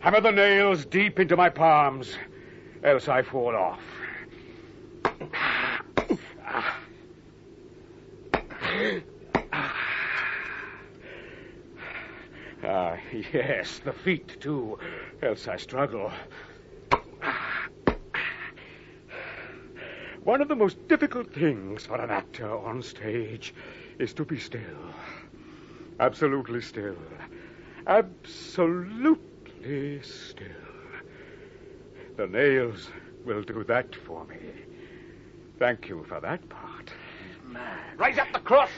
Hammer the nails deep into my palms, else I fall off. Yes, the feet, too, else I struggle. One of the most difficult things for an actor on stage is to be still. Absolutely still. Absolutely still. The nails will do that for me. Thank you for that part. Raise up the cross.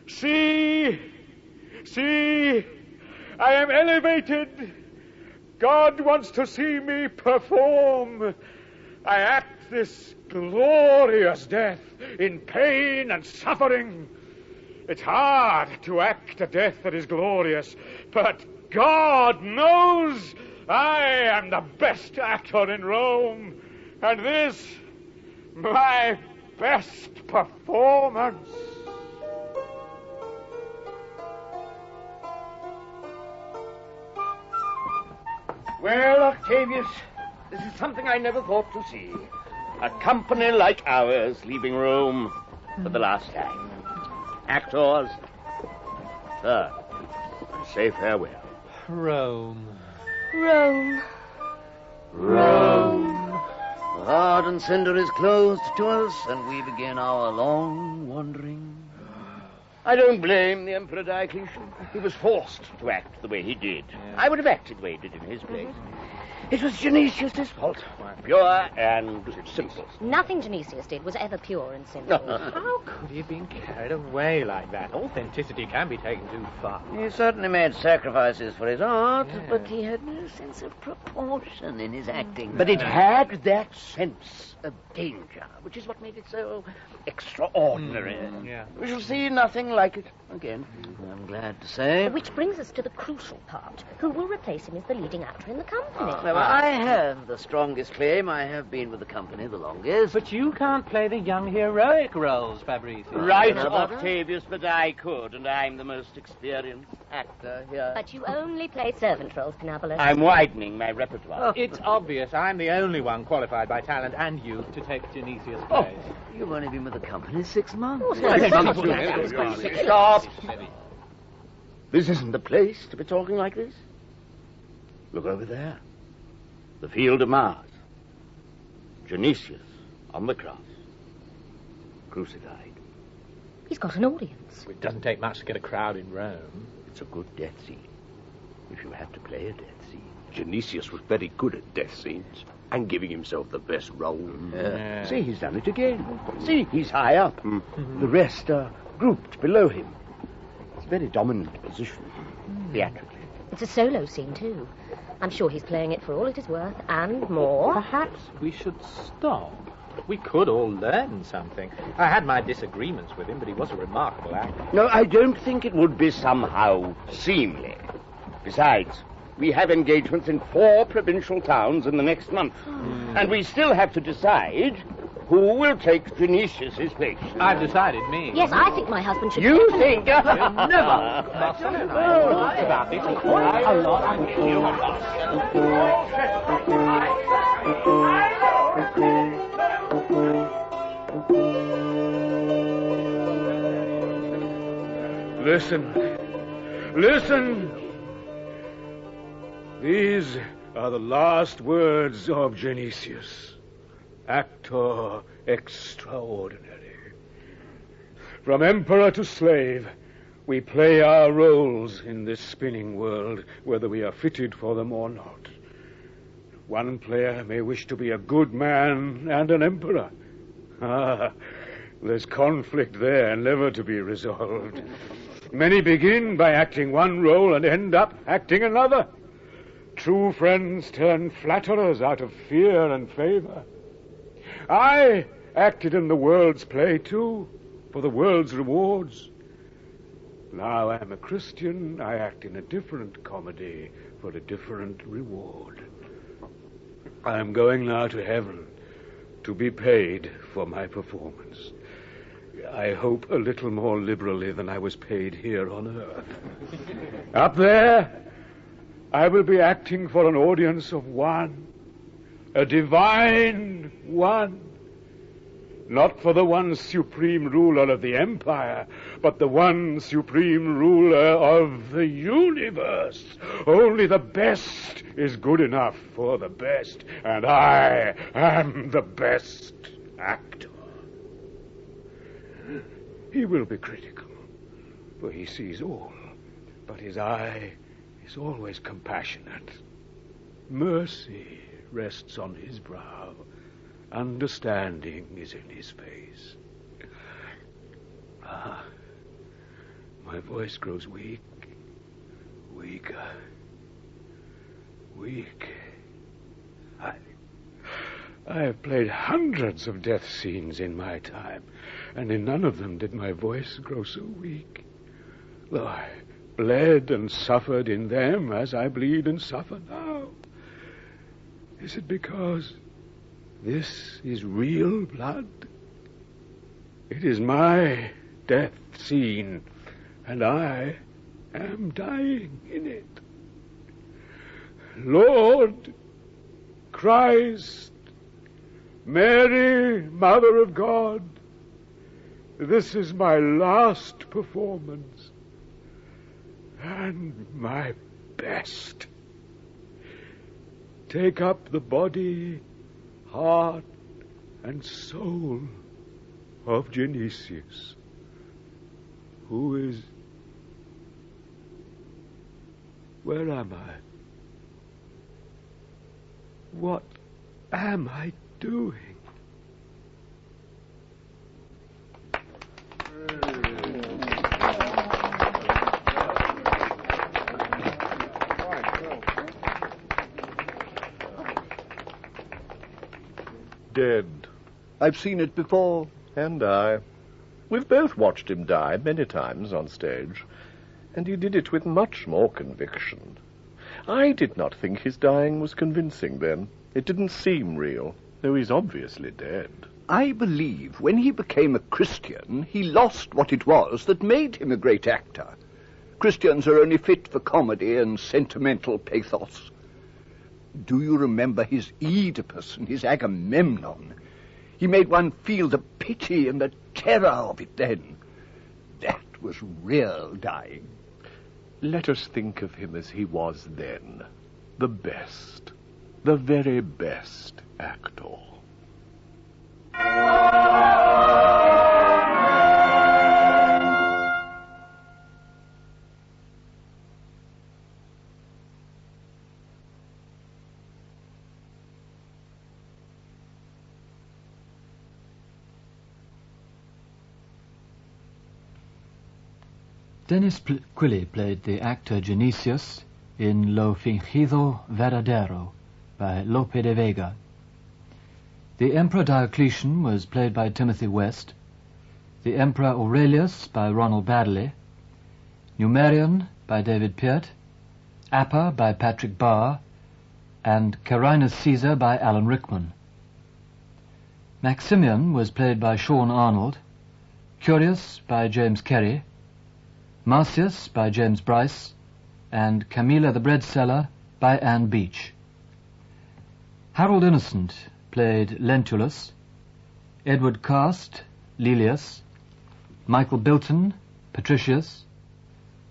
See, I am elevated. God wants to see me perform. I act this glorious death in pain and suffering. It's hard to act a death that is glorious, but God knows I am the best actor in Rome, and this, my best performance. Well, Octavius, this is something I never thought to see. A company like ours leaving Rome for the last time. Actors, sir, and say farewell. Rome. Rome. Rome. The hard cinder is closed to us, and we begin our long wandering. I don't blame the Emperor Diocletian. He was forced to act the way he did. I would have acted the way he did in his place. It was Genesius' fault. Pure and simple. Nothing Genesius did was ever pure and simple. How could he have been carried away like that? Authenticity can be taken too far. He certainly made sacrifices for his art, but he had no sense of proportion in his acting. But it had that sense of danger, which is what made it so extraordinary. We shall see nothing like it again, I'm glad to say. Which brings us to the crucial part. Who will replace him as the leading actor in the company? Well, I have the strongest claim. I have been with the company the longest. But you can't play the young heroic roles, Fabrice. Right, Octavius, but I could, and I'm the most experienced actor here. But you only play servant roles, Penelope. I'm widening my repertoire. It's obvious I'm the only one qualified by talent and youth to take Genesius' place. You've only been with the company 6 months. Stop! This isn't the place to be talking like this. Look over there. The field of Mars. Genesius on the cross. Crucified. He's got an audience. It doesn't take much to get a crowd in Rome. It's a good death scene. If you have to play a death scene. Genesius was very good at death scenes and giving himself the best role. See, he's done it again. See, he's high up. The rest are grouped below him. It's a very dominant position, theatrically. It's a solo scene, too. I'm sure he's playing it for all it is worth, and more. Perhaps we should stop. We could all learn something. I had my disagreements with him, but he was a remarkable actor. No, I don't think it would be somehow seemly. Besides, we have engagements in 4 provincial towns in the next month. And we still have to decide who will take Genesius' place. I've decided me. Yes, I think my husband should... You think? Never. Marcel and I talked about this quite a lot. Listen. These are the last words of Genesius, actor extraordinary. From emperor to slave, we play our roles in this spinning world, whether we are fitted for them or not. One player may wish to be a good man and an emperor. There's conflict there, never to be resolved. Many begin by acting one role and end up acting another. True friends turn flatterers out of fear and favor. I acted in the world's play, too, for the world's rewards. Now I'm a Christian, I act in a different comedy for a different reward. I'm going now to heaven to be paid for my performance. I hope a little more liberally than I was paid here on earth. Up there, I will be acting for an audience of one, a divine one. Not for the one supreme ruler of the empire, but the one supreme ruler of the universe. Only the best is good enough for the best, and I am the best actor. He will be critical, for he sees all, but his eye is always compassionate. Mercy rests on his brow. Understanding is in his face. My voice grows weak, weaker, weak. I have played hundreds of death scenes in my time, and in none of them did my voice grow so weak. Though I bled and suffered in them as I bleed and suffer now. Is it because this is real blood? It is my death scene, and I am dying in it. Lord, Christ, Mary, Mother of God, this is my last performance, and my best. Take up the body, heart, and soul of Genesius, who is... Where am I? What am I doing? Dead. I've seen it before. And I. We've both watched him die many times on stage, and he did it with much more conviction. I did not think his dying was convincing then. It didn't seem real, though he's obviously dead. I believe when he became a Christian, he lost what it was that made him a great actor. Christians are only fit for comedy and sentimental pathos. Do you remember his Oedipus and his Agamemnon? He made one feel the pity and the terror of it then. That was real dying. Let us think of him as he was then. The best, the very best actor. Denis Quilley played the actor Genesius in Lo Fingido Verdadero by Lope de Vega. The Emperor Diocletian was played by Timothy West, the Emperor Aurelius by Ronald Baddiley, Numertan by David Peart, Appa by Patrick Barr, and Carinus Caesar by Alan Rickman. Maximian was played by Sean Arnold, Curius by James Kerry, Marcius by James Bryce, and Camilla the bread seller by Anne Beach. Harold Innocent played Lentulus, Edward Cast, Lelius, Michael Bilton, Patricius,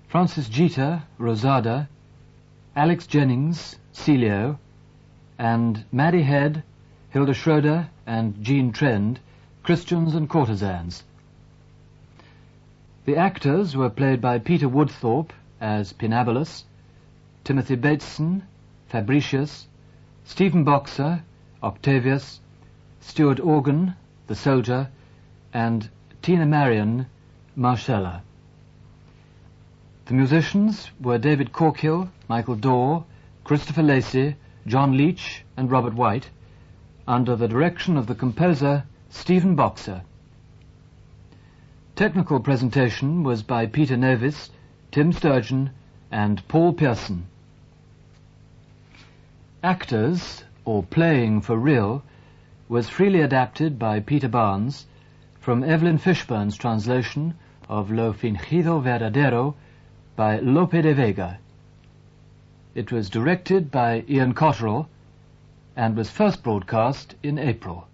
Francis Jeter, Rosada, Alex Jennings, Celio, and Maddie Head, Hilda Schroeder, and Jean Trend, Christians and courtesans. The actors were played by Peter Woodthorpe as Pinabulus, Timothy Bateson, Fabricius, Stephen Boxer, Octavius, Stuart Organ, the soldier, and Tina Marian, Marcella. The musicians were David Corkhill, Michael Dorr, Christopher Lacey, John Leach, and Robert White, under the direction of the composer Stephen Boxer. Technical presentation was by Peter Novis, Tim Sturgeon, and Paul Pearson. Actors, or Playing for Real, was freely adapted by Peter Barnes from Evelyn Rishburn's translation of Lo Fingido Verdadero by Lope de Vega. It was directed by Ian Cotterill and was first broadcast in April.